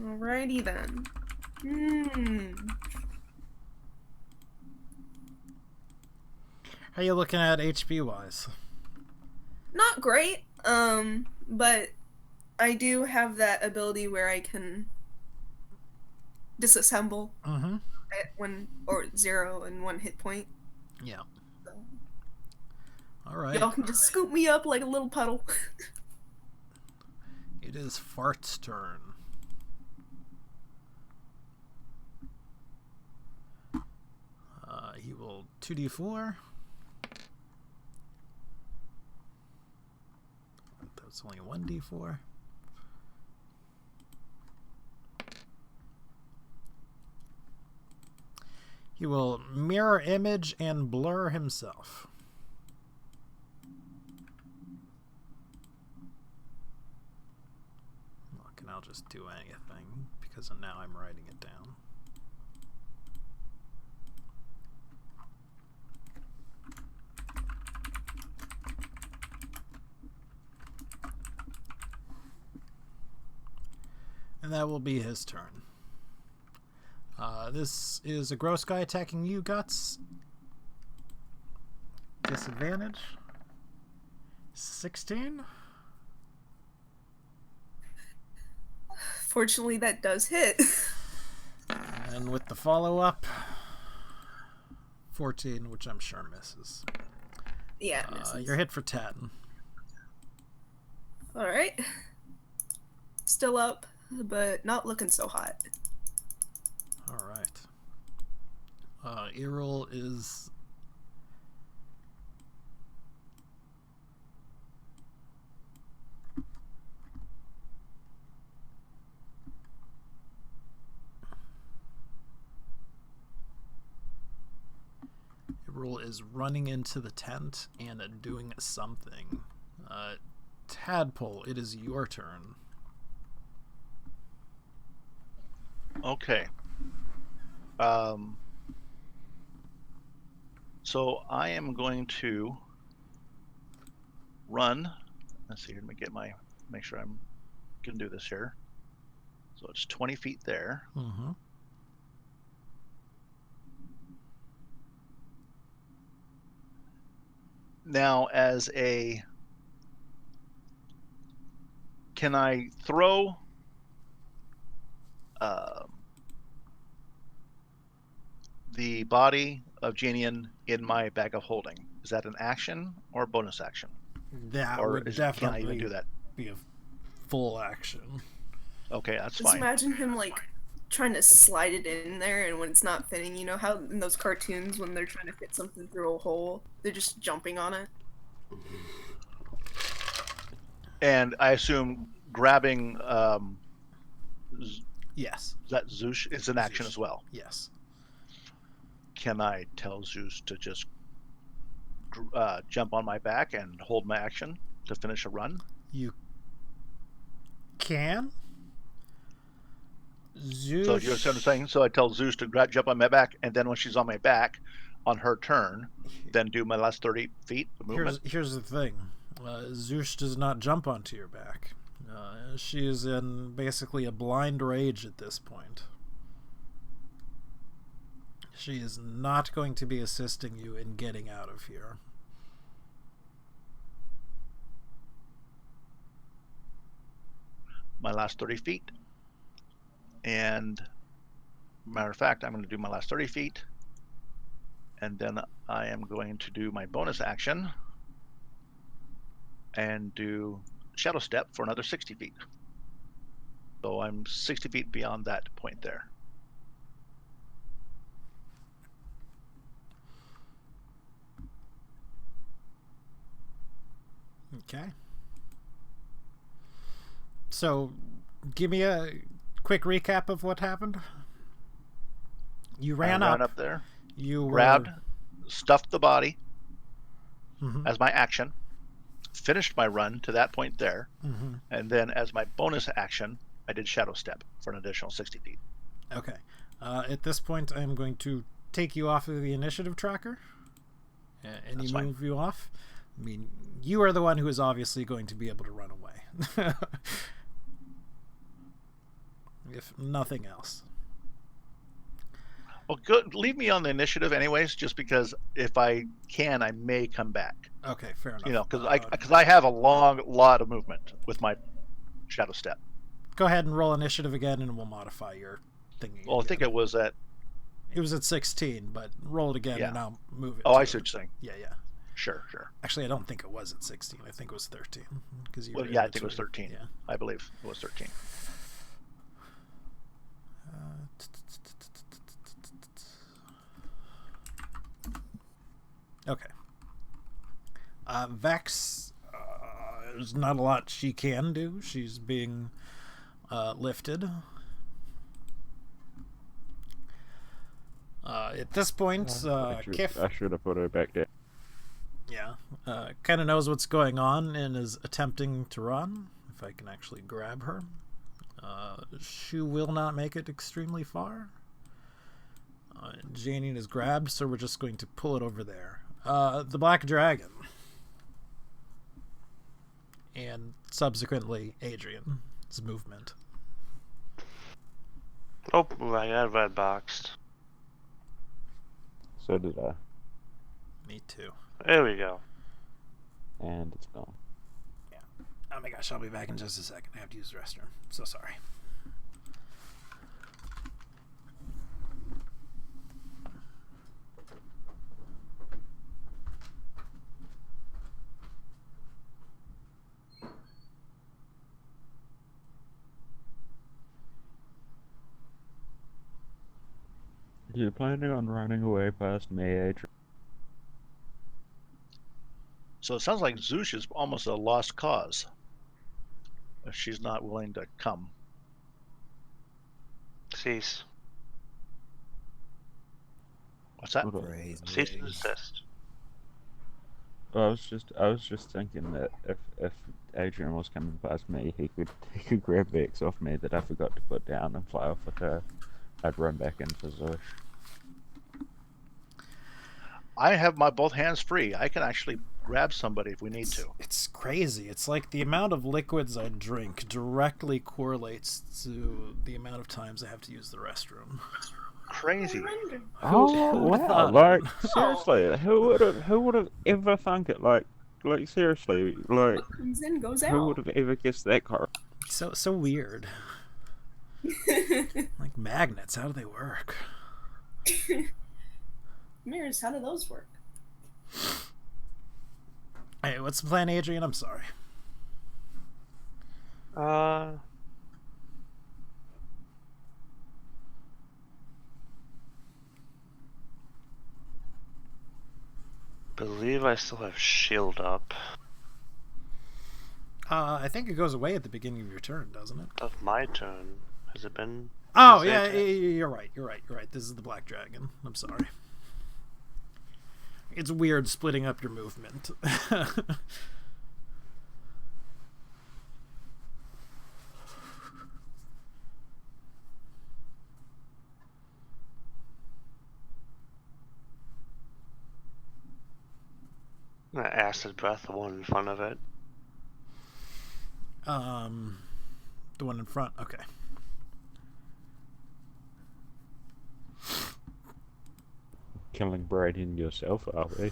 Alrighty then. How you looking at HP wise? Not great. But I do have that ability where I can disassemble Mm-hmm. at 0 and 1 hit point. Yeah. So All right. y'all can just scoop me up like a little puddle. It is Fart's turn. He will 2d4. That's only 1d4. He will mirror image and blur himself. Look, and I'll just do anything because now I'm writing it down. And that will be his turn. This is a gross guy attacking you, Guts. Disadvantage. 16. Fortunately, that does hit. And with the follow-up, 14, which I'm sure misses. Yeah, it misses. You're hit for 10. Alright. Still up, but not looking so hot. All right. Errol is... Errol is running into the tent and doing something. Tadpole, it is your turn. Okay. So I am going to run. Let's see here. Let me make sure I'm can do this here. So it's 20 feet there. Mm-hmm. Now, can I throw the body of Janeon in my bag of holding? Is that an action or a bonus action? That Or would can definitely I even do that? be a full action. Okay, that's Just fine. imagine him like trying to slide it in there, and when it's not fitting, you know how in those cartoons when they're trying to fit something through a hole, they're just jumping on it. And I assume grabbing Yes. that Zeus is an action Zeus. as well. Yes. Can I tell Zeus to just jump on my back and hold my action to finish a run? You can. Zeus. So you understand what I'm saying? So I tell Zeus to jump on my back, and then when she's on my back, on her turn, then do my last 30 feet of movement. Here's the thing. Zeus does not jump onto your back. She is in basically a blind rage at this point. She is not going to be assisting you in getting out of here. my last 30 feet. And matter of fact, I'm going to do my last 30 feet. And then I am going to do my bonus action and do Shadow Step for another 60 feet. So I'm 60 feet beyond that point there. Okay. So, give me a quick recap of what happened. You ran I ran up there, You grabbed, stuffed the body Mhm. as my action, finished my run to that point there, Mhm. and then as my bonus action, I did Shadow Step for an additional 60 feet. Okay. At this point, I'm going to take you off of the initiative tracker and That's you fine. move you off. I mean, you are the one who is obviously going to be able to run away. If nothing else. Well, good. Leave me on the initiative, anyways, just because if I can, I may come back. Okay, fair enough. You know, because I have a lot of movement with my Shadow Step. Go ahead and roll initiative again, and we'll modify your thingy. Well, I think it was at. It was at 16, but roll it again, Yeah. and I'll move it. Oh, to I see what you're saying. Yeah. Sure. Actually, I don't think it was at 16. I think it was 13. Because Well, yeah, I think it was 13. Yeah. I believe it was 13. Okay. Vex, there's not a lot she can do. She's being lifted. At this point, Kif... I should have put her back there. Yeah. Kind of knows what's going on and is attempting to run. If I can actually grab her. She will not make it extremely far. Janeon is grabbed, so we're just going to pull it over there. The Black Dragon. And subsequently, Adrian's movement. Oh, I got red boxed. So did I. Me too. There we go. And it's gone. Oh my gosh, I'll be back in just a second. I have to use the restroom. So sorry. You're planning on running away past me, Adrian? So it sounds like Zoosh is almost a lost cause. If she's not willing to come. Cease. What's that? Cease and desist. Well, I was just thinking that if Adrian was coming past me, he could grab Vex off me that I forgot to put down and fly off with her. I'd run back in for Zoosh. I have my both hands free. I can actually grab somebody if we need to. It's crazy. It's like the amount of liquids I drink directly correlates to the amount of times I have to use the restroom. Crazy. Oh wow! Like seriously, who would have ever thunk it? Like seriously, like What comes in goes who out. would have ever guessed that car? So weird. Like magnets, how do they work? Mirrors, how do those work? Hey, what's the plan, Adrian? I'm sorry. Believe I still have shield up. I think it goes away at the beginning of your turn, doesn't it? Of my turn. Has it been? Oh, Is yeah, it- you're right. This is the Black Dragon. I'm sorry. It's weird splitting up your movement. That acid breath, the one in front of it. The one in front. Okay. Killing Brady and yourself, are we?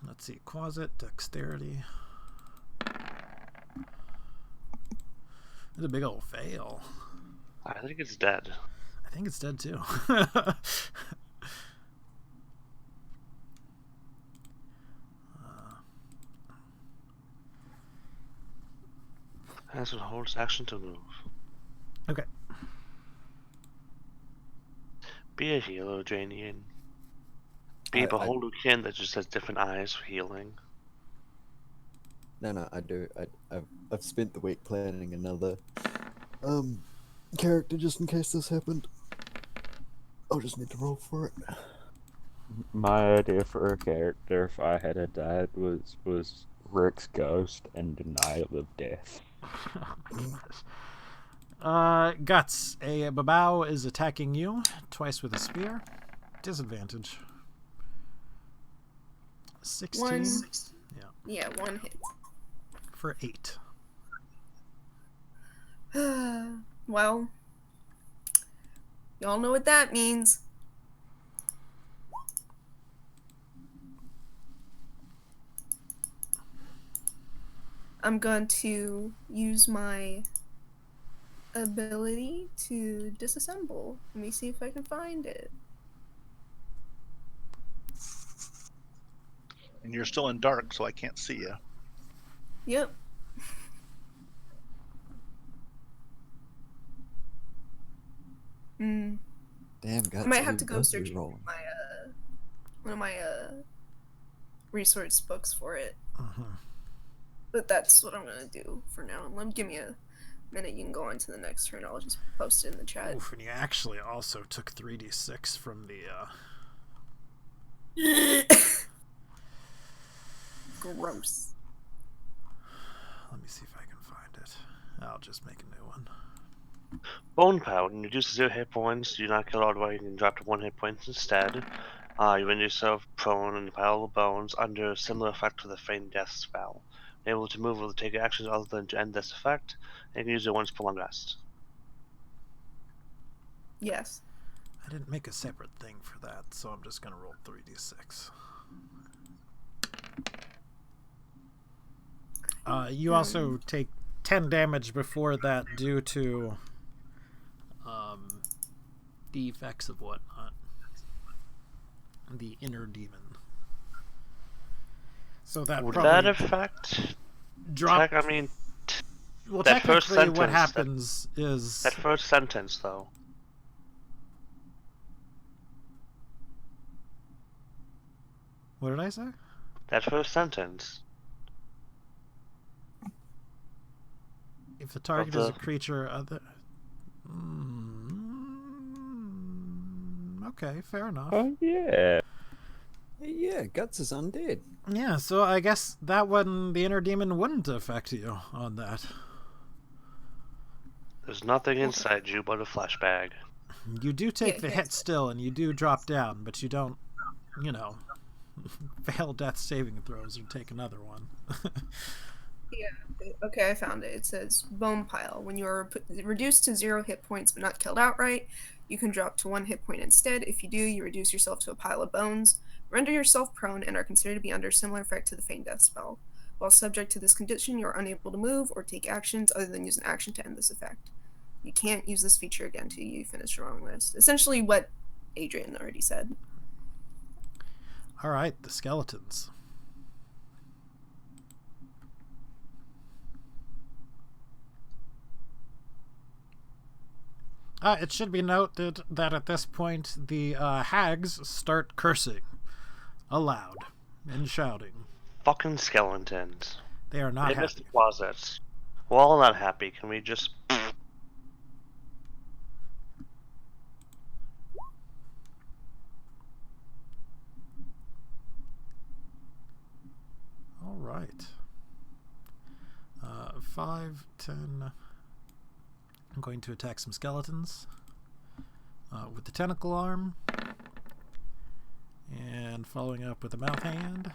Let's see. Quasit, dexterity. It's a big old fail. I think it's dead. I think it's dead too. Has a holds action to move. Okay. Be a healer, Janeon. Be a beholder kin that just has different eyes for healing. No, I do. I've spent the week planning another character just in case this happened. I'll just need to roll for it. My idea for a character, if I had a dad, was Rick's ghost and denial of death. Guts. A Babao is attacking you twice with a spear. Disadvantage. 16. One. Yeah. Yeah, one hit. For 8. Well, y'all know what that means. I'm going to use my ability to disassemble. Let me see if I can find it. And you're still in dark, so I can't see you. Yep. Damn, Guts. I might have to go both search re-rolling. my one of my resource books for it. But that's what I'm gonna do for now. Give me a minute. You can go on to the next turn. I'll just post it in the chat. Oof, and you actually also took 3d6 from the Gross. Let me see if I can find it. I'll just make a new one. Bone Pound. When you reduce 0 hit points, you do not kill outright, you can drop to 1 hit points instead. You render yourself prone in a pile of bones under a similar effect to the Feign Death spell. Able to move or take actions other than to end this effect, and you can use it once per long rest. Yes. I didn't make a separate thing for that, so I'm just going to roll 3d6. You also take 10 damage before that due to the effects of whatnot. The inner demon. So that Would probably that affect? drop. I mean, Well, that first technically, what sentence, happens is that first sentence, though. What did I say? That first sentence. If the target is a creature other. Okay, fair enough. Oh yeah. Yeah, Guts is undead. Yeah, so I guess that one, the inner demon, wouldn't affect you on that. There's nothing inside you but a flesh bag. You do take the hit still, and you do drop down, but you don't, fail death saving throws or take another one. Yeah. Okay, I found it. It says Bone Pile. When you are reduced to 0 hit points but not killed outright, you can drop to 1 hit point instead. If you do, you reduce yourself to a pile of bones, render yourself prone, and are considered to be under similar effect to the Feign Death spell. While subject to this condition, you are unable to move or take actions other than use an action to end this effect. You can't use this feature again until you finish your long rest. Essentially what Adrian already said. Alright, the skeletons. It should be noted that at this point, the hags start cursing aloud and shouting. Fucking skeletons. They are not They happy. missed the closets. We're all not happy. Can we just... All right. 5, 10. I'm going to attack some skeletons with the tentacle arm. And following up with a mouth hand.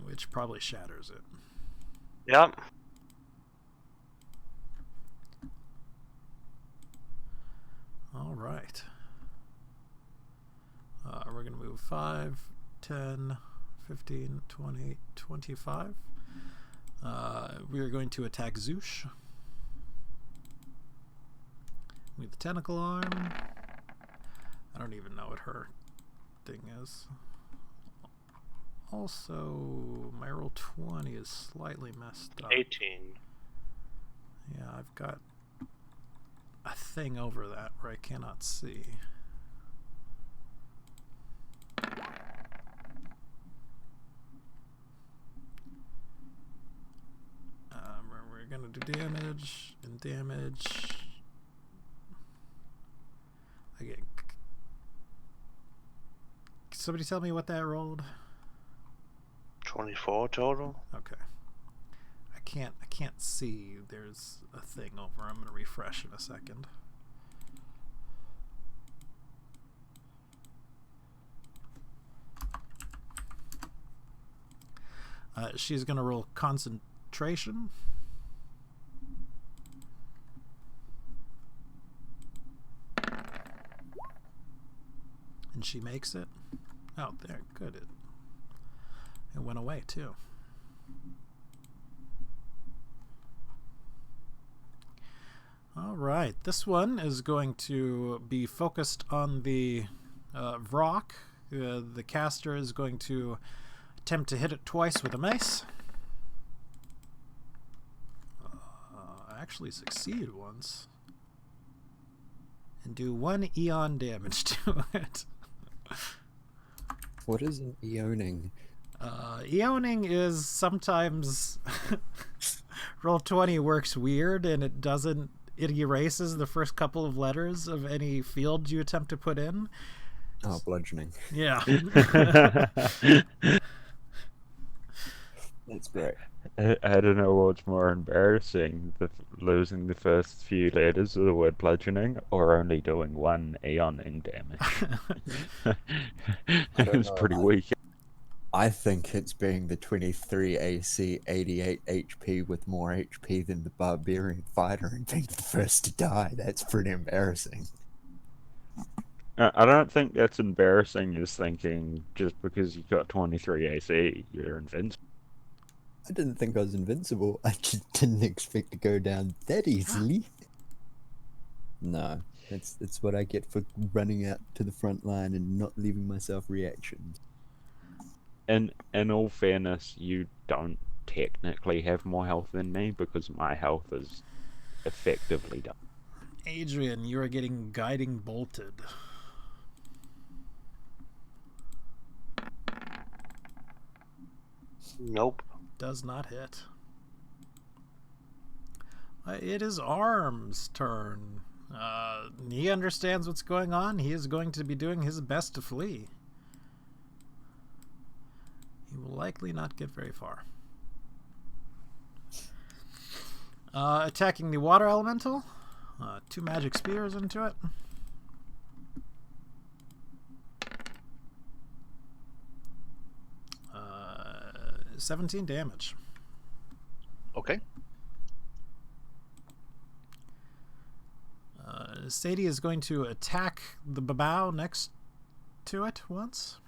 Which probably shatters it. Yep. All right. We're going to move 5, 10, 15, 20, 25. We are going to attack Zoosh with the tentacle arm. I don't even know what her thing is. Also, my roll 20 is slightly messed up. 18. Yeah, I've got a thing over that where I cannot see. We're gonna do damage and damage. Again, can somebody tell me what that rolled? 24 total. Okay. I can't see. There's a thing over. I'm gonna refresh in a second. She's gonna roll concentration. And she makes it. Oh, there, good. It went away too. All right, this one is going to be focused on the Vrock. The caster is going to attempt to hit it twice with a mace. Actually succeed once. And do 1 eon damage to it. What is an eoning? Eoning is sometimes Roll20 works weird and it erases the first couple of letters of any field you attempt to put in. Oh, bludgeoning. Yeah. That's great. I don't know what's more embarrassing, losing the first few letters of the word bludgeoning, or only doing 1 eoning damage. It was pretty weak. I think it's being the 23 AC, 88 HP with more HP than the barbarian fighter and being the first to die. That's pretty embarrassing. I don't think that's embarrassing, just thinking just because you got 23 AC, you're invincible. I didn't think I was invincible. I just didn't expect to go down that easily. No, it's what I get for running out to the front line and not leaving myself reactions. And in all fairness, you don't technically have more health than me because my health is effectively done. Adrian, you are getting guiding bolted. Nope. Does not hit. It is Arm's turn. He understands what's going on. He is going to be doing his best to flee. He will likely not get very far. Attacking the water elemental. 2 magic spears into it. 17 damage. Okay. Sadie is going to attack the babao next to it once.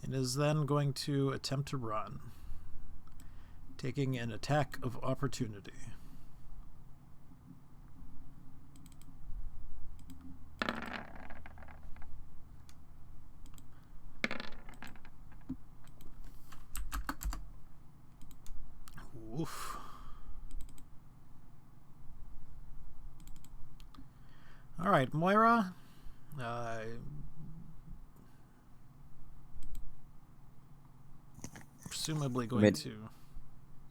And is then going to attempt to run, taking an attack of opportunity. Oof. All right, Moira. Presumably going to...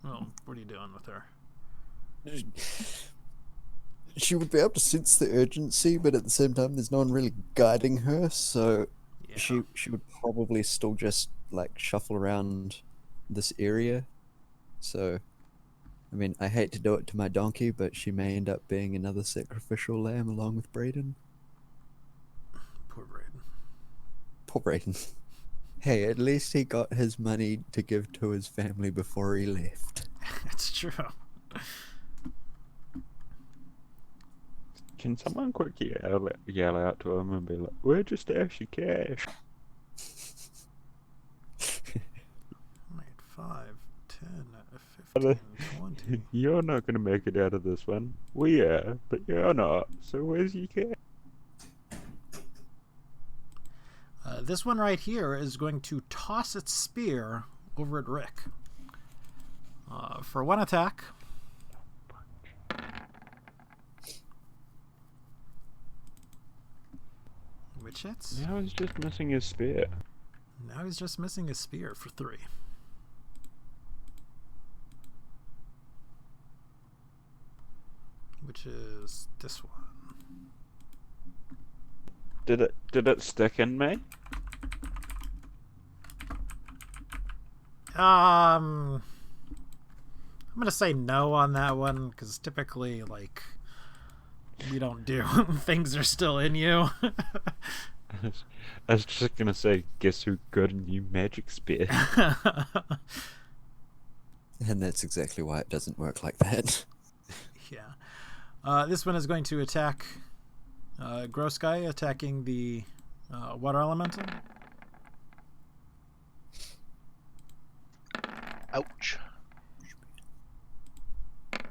Well, what are you doing with her? She would be able to sense the urgency, but at the same time, there's no one really guiding her, so Yeah. she would probably still just like shuffle around this area. So, I mean, I hate to do it to my donkey, but she may end up being another sacrificial lamb along with Braden. Poor Braden. Poor Brayden. Hey, at least he got his money to give to his family before he left. It's true. Can someone quick yell out to him and be like, "Where'd you stash your cash?" 5, 10, 15, 20. You're not gonna make it out of this one. We are, but you're not. So where's your cash? This one right here is going to toss its spear over at Rick. For 1 attack. Which hits? Now he's just missing his spear. Now he's just missing his spear for 3. Which is this one. Did it stick in me? I'm gonna say no on that one, because typically, like, we don't do things are still in you. I was just gonna say, guess who got a new magic spear? And that's exactly why it doesn't work like that. Yeah. This one is going to attack Gross Guy, attacking the water elemental. Ouch. At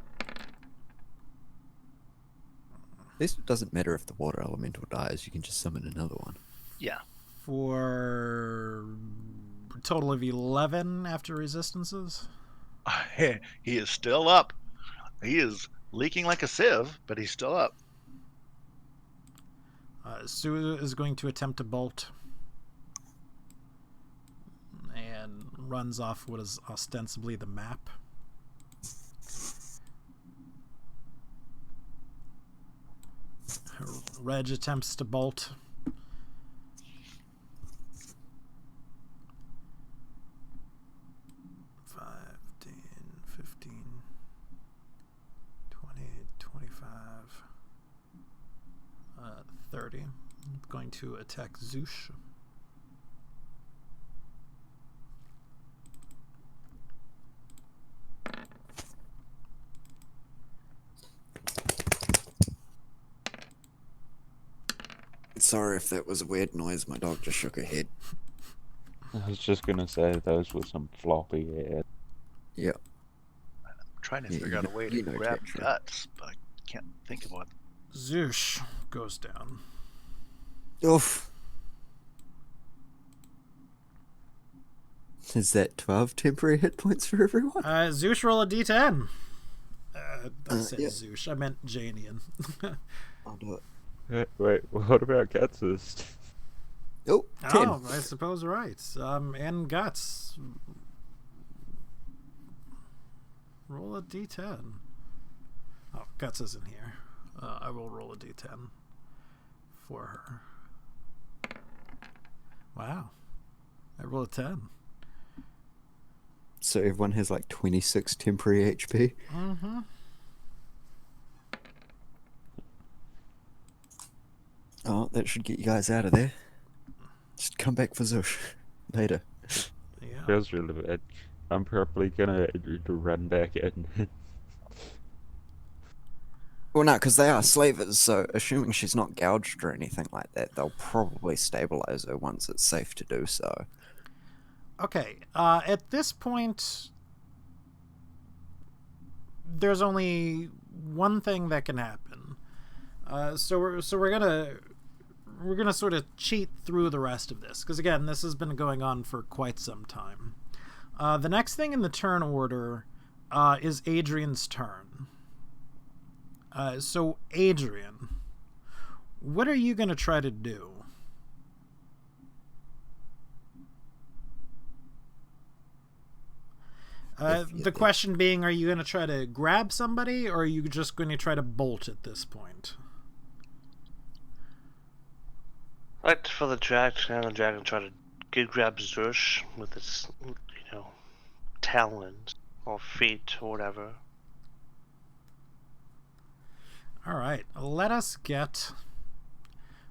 least it doesn't matter if the water elemental dies, you can just summon another one. Yeah. For a total of 11 after resistances. He is still up. He is leaking like a sieve, but he's still up. Sue is going to attempt to bolt and runs off what is ostensibly the map. Reg attempts to bolt. Five, 10, 15, 20, 25, 30. I'm going to attack Zoosh. Sorry if that was a weird noise, my dog just shook her head. I was just gonna say those were some floppy heads. Yeah. I'm trying to Yeah, figure out a way to you know grab Tetra. guts, but I can't think of what. Zoosh goes down. Oof. Is that 12 temporary hit points for everyone? Zoosh, roll a d10. I said yeah. Zoosh. I meant Janeon. I'll do it. Wait, what about Guts? Oh, 10. Oh, I suppose right. And Guts. Roll a d10. Oh, Guts isn't here. I will roll a d10 for her. Wow. I rolled a 10. So everyone has like 26 temporary HP. Mm-hmm. Oh, that should get you guys out of there. Just come back for Zush later. Yeah. Feels really bad. I'm probably gonna run back in. Well, no, because they are slavers, so assuming she's not gouged or anything like that, they'll probably stabilize her once it's safe to do so. Okay. At this point, there's only one thing that can happen. So we're gonna sort of cheat through the rest of this, because again, this has been going on for quite some time. The next thing in the turn order is Adrian's turn. So Adrian, what are you gonna try to do? The question being, are you going to try to grab somebody, or are you just going to try to bolt at this point? Like for the dragon, the dragon try to grab Zersh with its, talons or feet or whatever. All right, let us get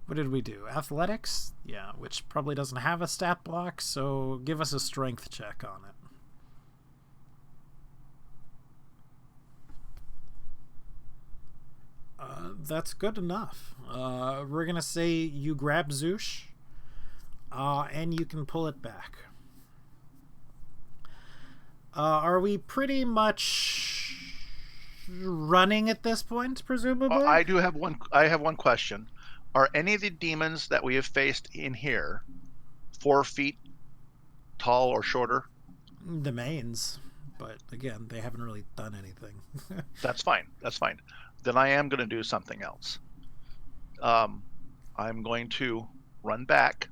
What did we do? Athletics? Yeah, which probably doesn't have a stat block, so give us a strength check on it. That's good enough. We're gonna say you grab Zoosh, and you can pull it back. Are we pretty much running at this point, presumably? I do have one. I have one question. Are any of the demons that we have faced in here 4 feet tall or shorter? The mains, but again, they haven't really done anything. That's fine. That's fine. Then I am going to do something else. I'm going to run back,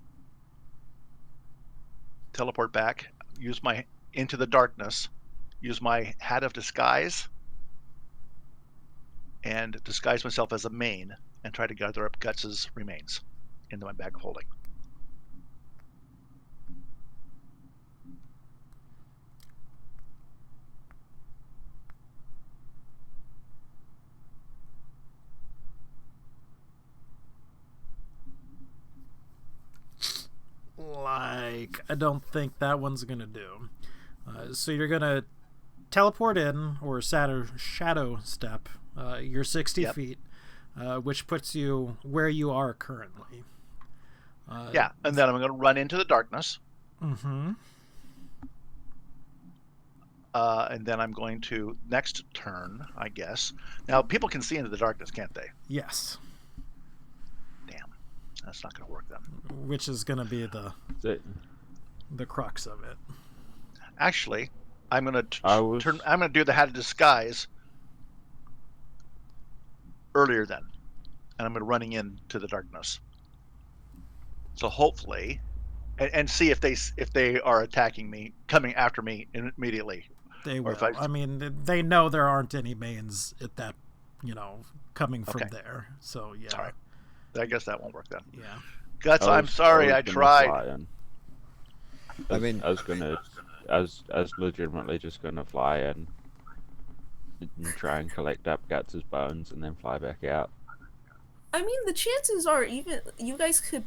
teleport back, use my into the darkness, use my hat of disguise, and disguise myself as a main, and try to gather up Guts' remains into my bag of holding. I don't think that one's gonna do. So you're gonna teleport in, or shadow step. You're 60 feet, which puts you where you are currently. Yeah, and then I'm going to run into the darkness. Mm-hmm. And then I'm going to, next turn, I guess. Now, people can see into the darkness, can't they? Yes. Damn. That's not going to work then. Which is going to be the crux of it. Actually, I'm going to I'm going to do the hat of disguise earlier then. And I'm going to running into the darkness. So hopefully, and see if they are attacking me, coming after me immediately. They will. I mean, they know there aren't any mains at that, coming from there. So yeah. All right. I guess that won't work then. Yeah. Guts, I'm sorry. I tried. I was legitimately just gonna fly in and try and collect up Guts' bones and then fly back out. I mean, the chances are you guys could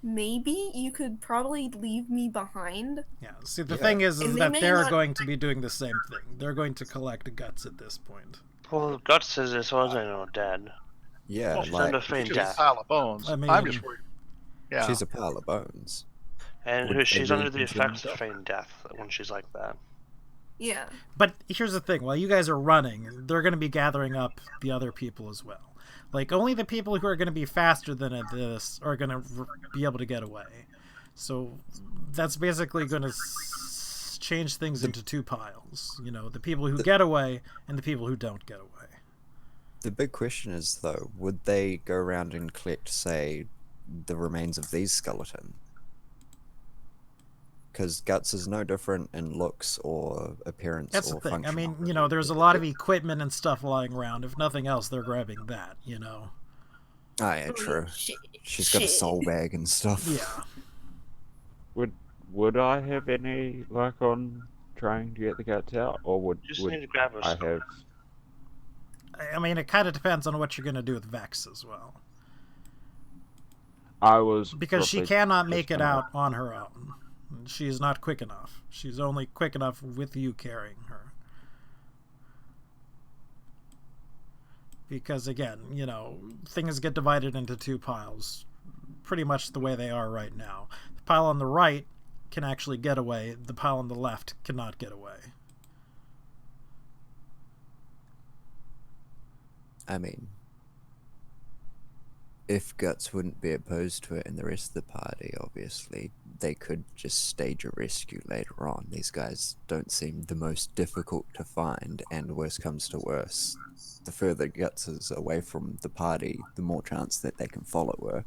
you could probably leave me behind. Yeah. See, the thing is that they're going to be doing the same thing. They're going to collect Guts at this point. Well, Guts is, as far as I know, dead. Yeah, she's under feign She's death. a pile of bones. I mean, I'm just worried. Yeah. She's a pile of bones. And she's under the effects of feign death when she's like that. Yeah. But here's the thing. While you guys are running, they're going to be gathering up the other people as well. Like, only the people who are going to be faster than this are going to be able to get away. So that's basically going to change things into two piles. The people who get away and the people who don't get away. The big question is, though, would they go around and collect, say, the remains of these skeletons? Because Guts is no different in looks or appearance. That's or the thing. I mean, function. there's a lot of equipment and stuff lying around. If nothing else, they're grabbing that, Oh, yeah, true. Shit. She's got a soul bag and stuff. Yeah. Would I have any luck on trying to get the Guts out, or would need to grab I have? I mean, it kind of depends on what you're going to do with Vex as well. Because she cannot make it out on her own. She is not quick enough. She's only quick enough with you carrying her. Because again, things get divided into two piles, pretty much the way they are right now. The pile on the right can actually get away. The pile on the left cannot get away. I mean, if Guts wouldn't be opposed to it and the rest of the party, obviously, they could just stage a rescue later on. These guys don't seem the most difficult to find, and worse comes to worse, the further Guts is away from the party, the more chance that they can follow her.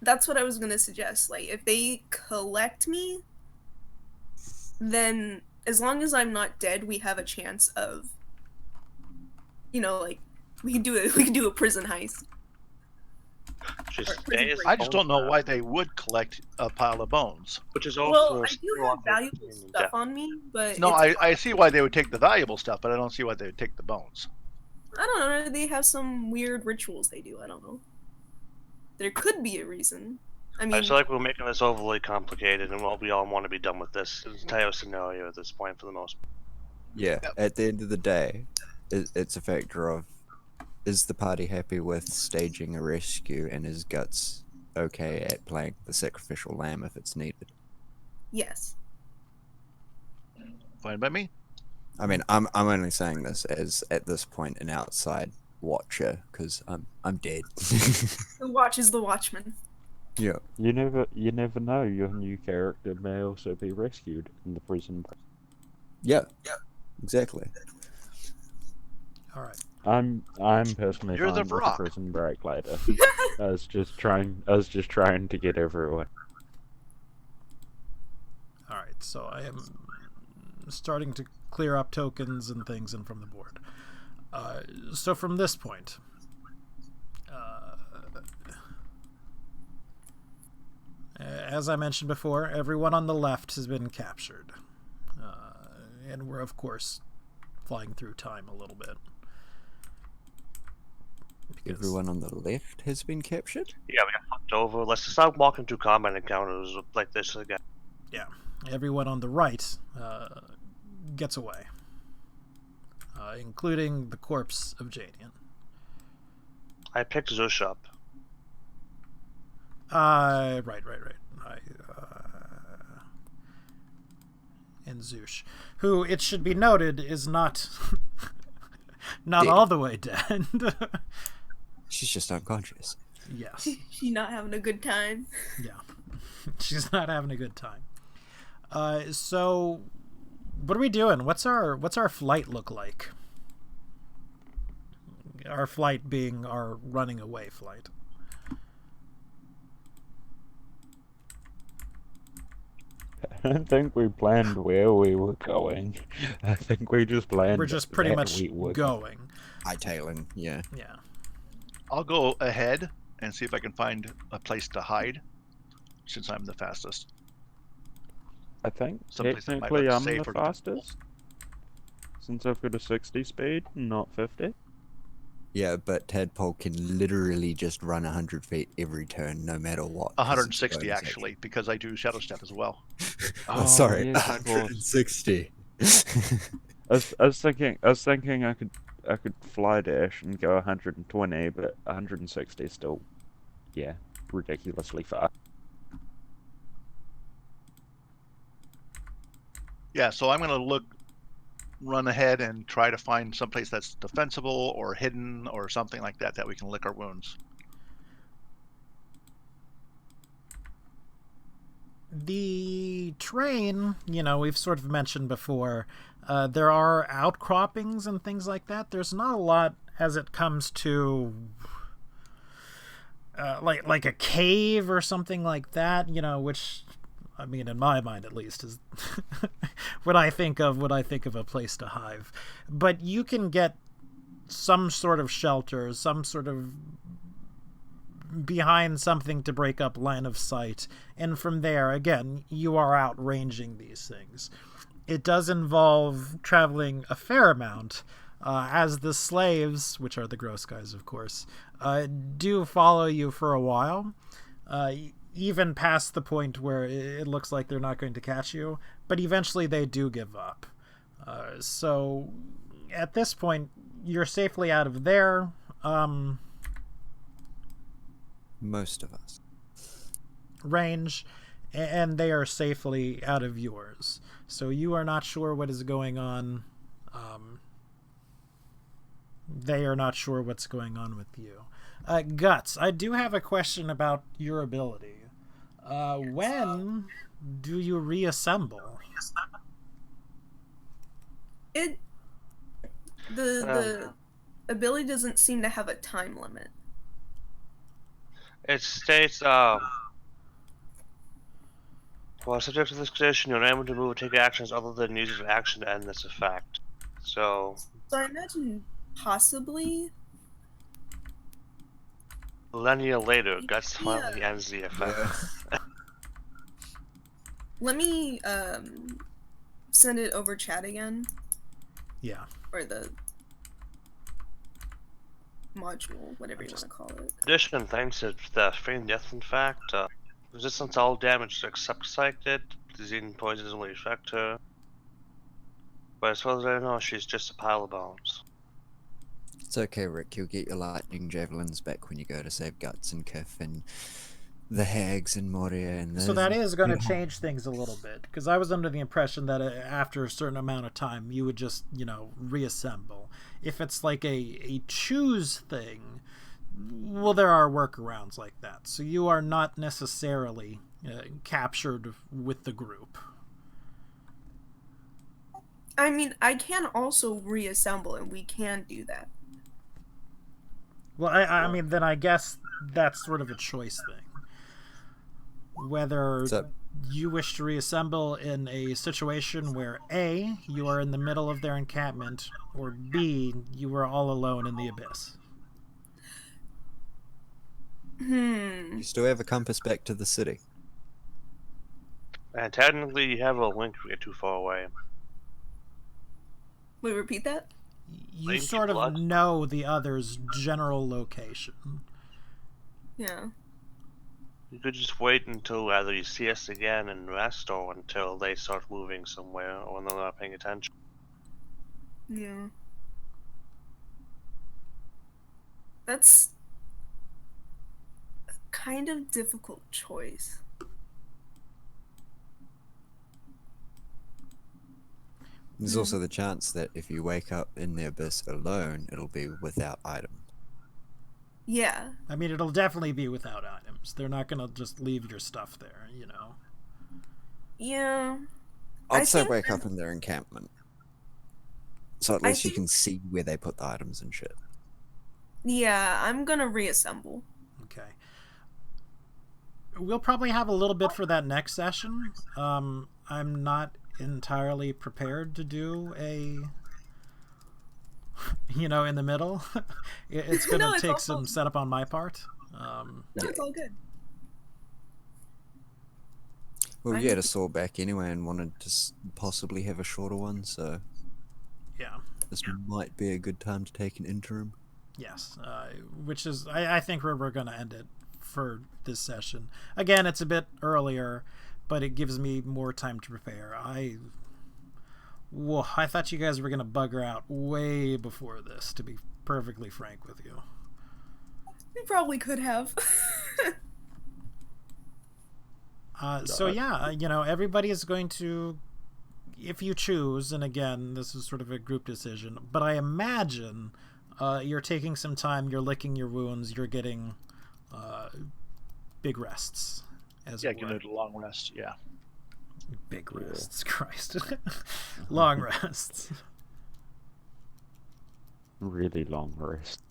That's what I was going to suggest. Like, if they collect me, then as long as I'm not dead, we have a chance of, we can do a prison heist. I just don't know why they would collect a pile of bones. Which is also Well, I do have valuable stuff on me, but No, I see why they would take the valuable stuff, but I don't see why they would take the bones. I don't know. They have some weird rituals they do. I don't know. there could be a reason. I I mean, feel like we're making this overly complicated, and we all want to be done with this entire scenario at this point for the most. Yeah, Yep. at the end of the day, it's a factor of, is the party happy with staging a rescue, and is Guts okay at playing the sacrificial lamb if it's needed? yes. Fine by me. I mean, I'm only saying this as at this point an outside watcher because I'm dead. The watch is the watchman. Yeah. You never know. Your new character may also be rescued in the prison. Yeah. Exactly. All right. I'm personally You're the fine with the Rock. prison break later. I was just trying to get everyone. All right. So I am starting to clear up tokens and things and from the board. So from this point, as I mentioned before, everyone on the left has been captured. And we're, of course, flying through time a little bit. Because- Everyone on the left has been captured? Yeah, we got fucked over. Let's just start walking through combat encounters like this again. Yeah. Everyone on the right gets away. Including the corpse of Janeon. I picked Zush up. Right. And Zoosh, who, it should be noted, is not Dead. all the way dead. She's just unconscious. Yes. She's not having a good time. Yeah. She's not having a good time. So what are we doing? What's our flight look like? Our flight being our running away flight. I don't think we planned where we were going. I think we just planned. We're just pretty that much we were going. Hightailing, yeah. Yeah. I'll go ahead and see if I can find a place to hide, since I'm the fastest. I think Someplace that might technically look I'm the safer. fastest, since I've got a 60 speed, not 50. Yeah, but Tadpole can literally just run 100 feet every turn, no matter what. 'cause it's 160 bonus actually, because I do shadow step as well. Oh, sorry, yes, of course. 160. I was thinking I could fly dash and go 120, but 160 is still, yeah, ridiculously fast. Yeah, so I'm gonna run ahead and try to find someplace that's defensible or hidden or something like that that we can lick our wounds. The train, we've sort of mentioned before, there are outcroppings and things like that. There's not a lot as it comes to like a cave or something like that, which, I mean, in my mind at least, is when I think of a place to hive. But you can get some sort of shelter, some sort of behind something to break up line of sight, and from there, again, you are outranging these things. It does involve traveling a fair amount, as the slaves, which are the gross guys, of course, do follow you for a while, even past the point where it looks like they're not going to catch you, but eventually they do give up. So at this point, you're safely out of there. Most of us. Range, and they are safely out of yours. So you are not sure what is going on. They are not sure what's going on with you. Guts, I do have a question about your ability. When do you reassemble? The ability doesn't seem to have a time limit. It states, while subject to this condition, you're unable to move or take actions other than use of action to end this effect. So I imagine possibly. millennia later, Guts finally ends the effect. Let me send it over chat again. Yeah. Or the. module, whatever you want to call it. Addition things to the Feign Death, in fact, resistance to all damage except psychic, disease poison doesn't really affect her. But as far as I know, she's just a pile of bones. It's okay, Rick. You'll get your lightning javelins back when you go to save Guts and Kiff and the Hags and Moria and So that is going to change things a little bit, because I was under the impression that after a certain amount of time you would just, reassemble. If it's like a choose thing, well, there are workarounds like that. So you are not necessarily captured with the group. I mean, I can also reassemble, and we can do that. Well, I mean, then I guess that's sort of a choice thing. Whether you wish to reassemble in a situation where A, you are in the middle of their encampment, or B, you are all alone in the abyss. You still have a compass back to the city. And technically, you have a link to get too far away. Wait, repeat that? You Link sort of blood. know the other's general location. Yeah. You could just wait until either you see us again and rest, or until they start moving somewhere, or when they're not paying attention. Yeah. That's a kind of difficult choice. There's also the chance that if you wake up in the abyss alone, it'll be without items. Yeah. I mean, it'll definitely be without items. They're not going to just leave your stuff there, Yeah. I'd I say think wake that- up in their encampment. So at I least you think- can see where they put the items and shit. Yeah, I'm gonna reassemble. Okay. We'll probably have a little bit for that next session. I'm not entirely prepared to do a in the middle. It's gonna No, it's take all some fun. setup on my part. No, it's all good. Well, I you had a think- saw back anyway and wanted to possibly have a shorter one, so Yeah. this might be a good time to take an interim. Yes, which is I think we're going to end it for this session. Again, it's a bit earlier, but it gives me more time to prepare. I thought you guys were going to bugger out way before this, to be perfectly frank with you. We probably could have. So yeah, everybody is going to, if you choose, and again, this is sort of a group decision, but I imagine you're taking some time, you're licking your wounds, you're getting big rests. As Yeah, it give were. it a long rest. Yeah. Big rests, Christ. Long rests. Really long rest.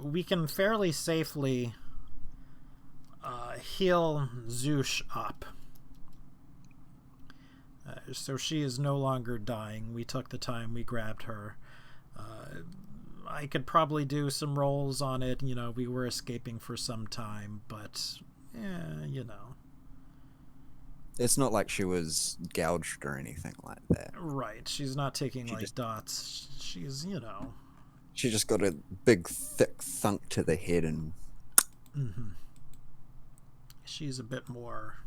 We can fairly safely heal Zoosh up. So she is no longer dying. We took the time, we grabbed her. I could probably do some rolls on it. We were escaping for some time, but, It's not like she was gouged or anything like that. Right. She's not taking, She like, just- dots. She's, She just got a big, thick thunk to the head and Mm-hmm. She's a bit more.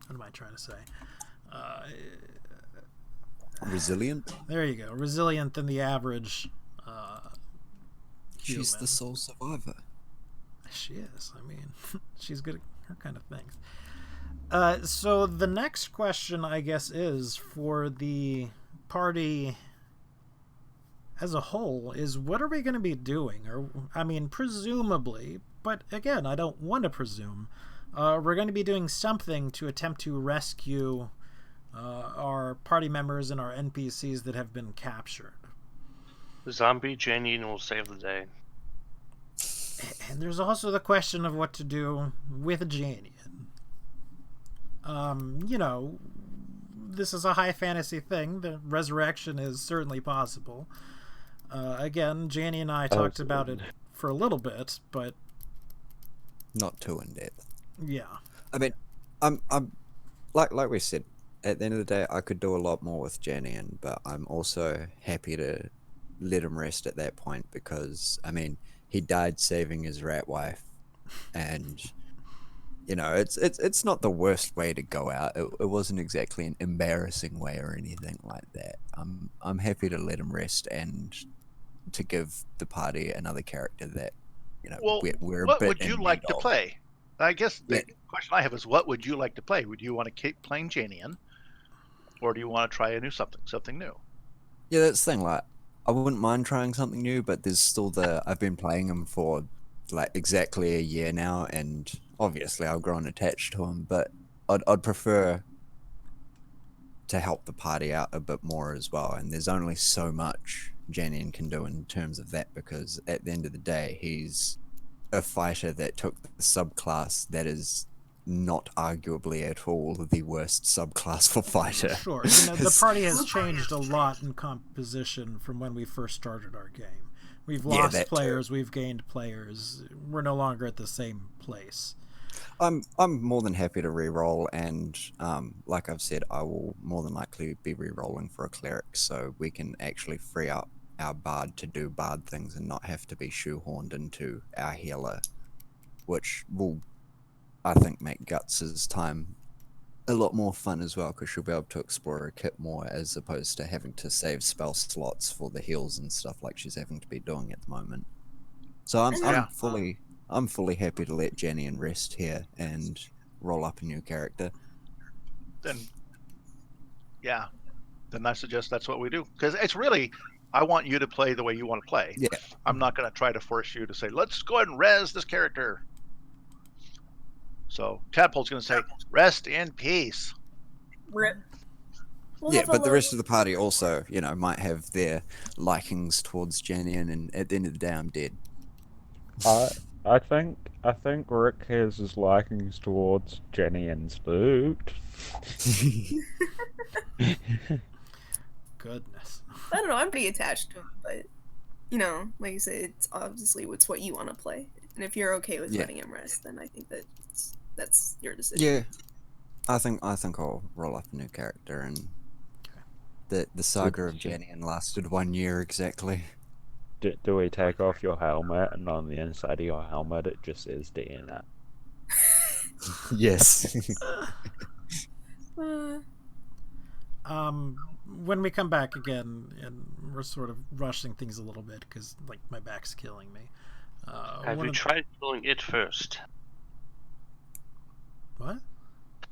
What am I trying to say? resilient. There you go. Resilient than the average. She's human. the sole survivor. She is. I mean, she's good at her kind of things. So the next question, I guess, is for the party as a whole is what are we going to be doing? Or, I mean, presumably, but again, I don't want to presume. We're going to be doing something to attempt to rescue our party members and our NPCs that have been captured. The zombie Janeon will save the day. And there's also the question of what to do with Janeon. This is a high fantasy thing. The resurrection is certainly possible. Again, Janie and I talked about it for a little bit, but Not too in depth. yeah. I mean, I'm like we said, at the end of the day, I could do a lot more with Janeon, but I'm also happy to let him rest at that point because I mean he died saving his rat wife, and you know it's not the worst way to go out. It wasn't exactly an embarrassing way or anything like that. I'm happy to let him rest and to give the party another character that you know Well, we're a what bit would you in like need to of. play? I guess Yeah, the question I have is, what would you like to play? Would you want to keep playing Janeon, or do you want to try a new something new? yeah, that's the thing. Like, I wouldn't mind trying something new, but there's still the I've been playing him for like exactly a year now, and obviously I've grown attached to him. But I'd prefer to help the party out a bit more as well. And there's only so much Janian can do in terms of that because at the end of the day, he's a fighter that took the subclass that is not arguably at all the worst subclass for fighter. Sure, you know, the party has changed a lot in composition from when we first started our game. We've Yeah, lost that too. players, we've gained players. We're no longer at the same place. I'm more than happy to re-roll, and like I've said, I will more than likely be re-rolling for a cleric, so we can actually free up our bard to do bard things and not have to be shoehorned into our healer, which will, I think, make Guts's time a lot more fun as well because she'll be able to explore her kit more as opposed to having to save spell slots for the heals and stuff like she's having to be doing at the moment. So Yeah. I'm fully happy to let Jenny and rest here and roll up a new character. Then, yeah, then I suggest that's what we do because it's really, I want you to play the way you want to play. Yeah. I'm not going to try to force you to say, let's go ahead and res this character. So Tadpole's going to say, rest in peace. Rip. We'll Yeah, have a but the little- rest of the party also, you know, might have their likings towards Janian, and at the end of the day, I'm dead. I think Rick has his likings towards Jenny and loot. Goodness. I don't know. I'm pretty attached to him, but you know, like you said, it's obviously it's what you want to play, and if you're okay with Yeah. letting him rest, then I think that's your decision. Yeah, I think I'll roll up a new character, and the saga of Janian lasted 1 year exactly. Do we take off your helmet and on the inside of your helmet it just says DNA? Yes. When we come back again, and we're sort of rushing things a little bit because, like, my back's killing me. Have you tried killing it first? What?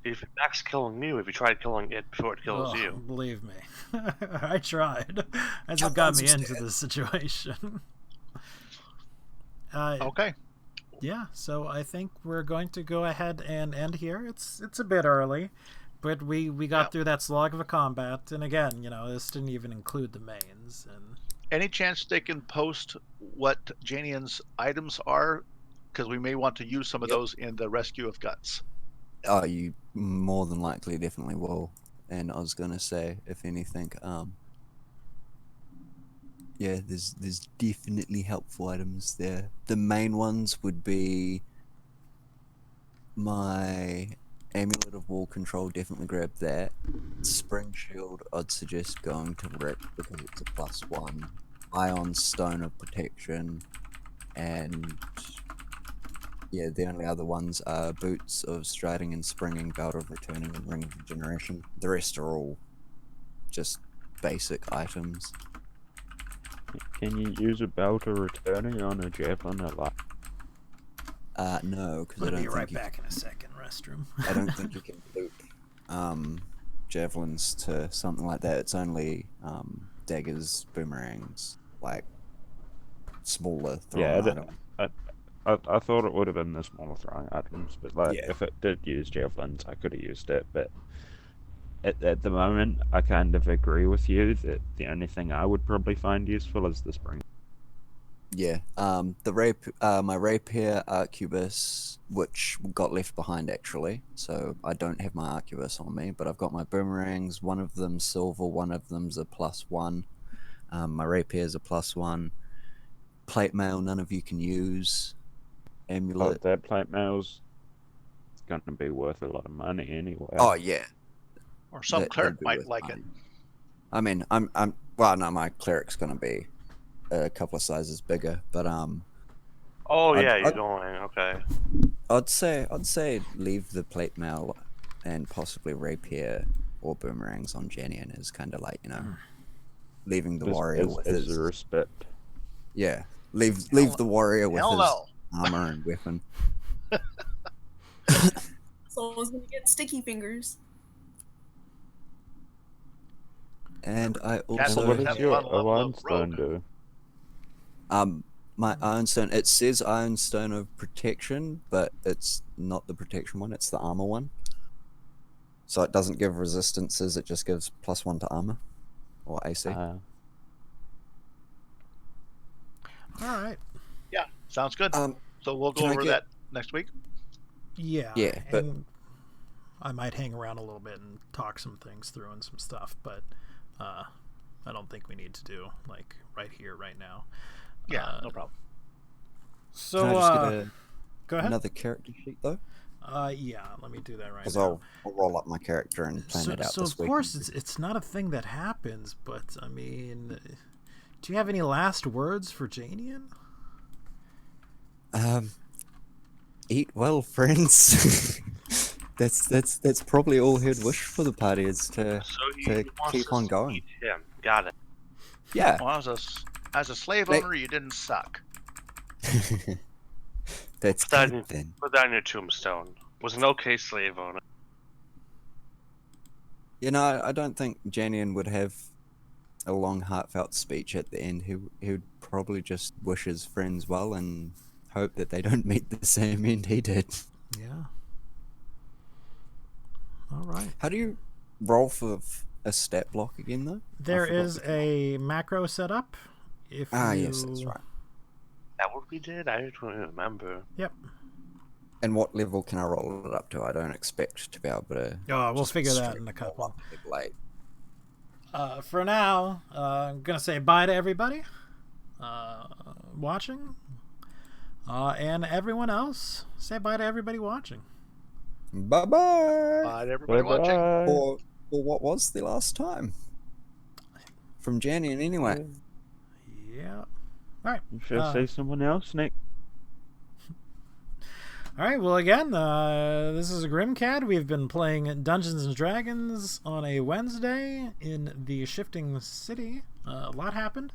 If your back's killing you, have you tried killing it before it kills Oh, you? believe me, I tried. That's what got me into this situation. Okay. Yeah, so I think we're going to go ahead and end here. It's a bit early, but we got through that slog of a combat, and again, you know, this didn't even include the mains. And Any chance they can post what Janion's items are? Because we may want to use some of those in the rescue of Guts. Oh, you more than likely definitely will. And I was gonna say, if anything, yeah, there's definitely helpful items there. The main ones would be my Amulet of Wall Control, definitely grab that. Spring Shield, I'd suggest going to Rick because it's a +1. Ion Stone of Protection, and yeah, the only other ones are Boots of Striding and Springing, Belt of Returning, and Ring of Regeneration. The rest are all just basic items. Can you use a belt of returning on a javelin at like? No, because I I'll don't be think right you back in a second. Restroom. I don't think you can loop javelins to something like that. It's only daggers, boomerangs, like smaller throwing items. I thought it would have been the smaller throwing items, but like Yeah. if it did use javelins, I could have used it. But at the moment, I kind of agree with you that the only thing I would probably find useful is the spring. Yeah. My rapier arquebus, which got left behind actually, so I don't have my arquebus on me, but I've got my boomerangs. One of them's silver, one of them's a +1. My rapier's a +1. Plate mail, none of you can use. Oh, Amulet. that plate mail's going to be worth a lot of money anyway. Oh yeah, Or some that'd cleric be might worth like it. money. I mean, I'm well, no, my cleric's gonna be a couple of sizes bigger, but Oh I'd- yeah, you're I'd- going. Okay. I'd say leave the plate mail and possibly rapier or boomerangs on Janeon is kind of like, you know, leaving the Just warrior with as his a respect. yeah, leave Hell- the warrior with hell his no. armor and weapon. Someone's gonna get sticky fingers. And I Cats So also what have does fun your level of Ironstone rogue. do? my Ironstone, it says Ironstone of Protection, but it's not the protection one, it's the armor one. So it doesn't give resistances, it just gives +1 to armor or AC. All right. Yeah, sounds good. So we'll go can I over get- that next week. Yeah. Yeah, but- and I might hang around a little bit and talk some things through and some stuff, but I don't think we need to do like right here, right now. Yeah, no problem. So Can I just get go ahead. another character sheet though? Yeah, let me do that right Because now. I'll roll up my character and plan it out So this of week. course it's not a thing that happens, but I mean, do you have any last words for Janeon? Eat well, friends. that's probably all he'd wish for the party is to So he to wants keep us on to going. eat him. Got it. Yeah. Well, as a slave Like- owner, you didn't suck. That's That- good then. Put that in your tombstone. Was an okay slave owner. You know, I don't think Janeon would have a long, heartfelt speech at the end. He would probably just wish his friends well and hope that they don't meet the same end he did. Yeah. All right. How do you roll for a stat block again, though? There forgot is the- a macro setup. If yes, that's right. That what we did? I don't remember. Yep. And what level can I roll it up to? I don't expect to be able to. Oh, we'll just figure that straight in a roll couple. up level 8. For now, I'm gonna say bye to everybody watching, and everyone else. Say bye to everybody watching. Bye bye. Bye to everybody watching. Bye-bye. Or what was the last time? From Janeon, anyway. Yeah. All right. You should see someone else next. All right. Well, again, this is Grimcad. We've been playing Dungeons and Dragons on a Wednesday in the Shifting City. A lot happened.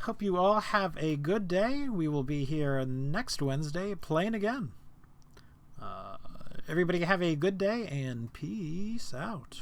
Hope you all have a good day. We will be here next Wednesday playing again. Everybody have a good day and peace out.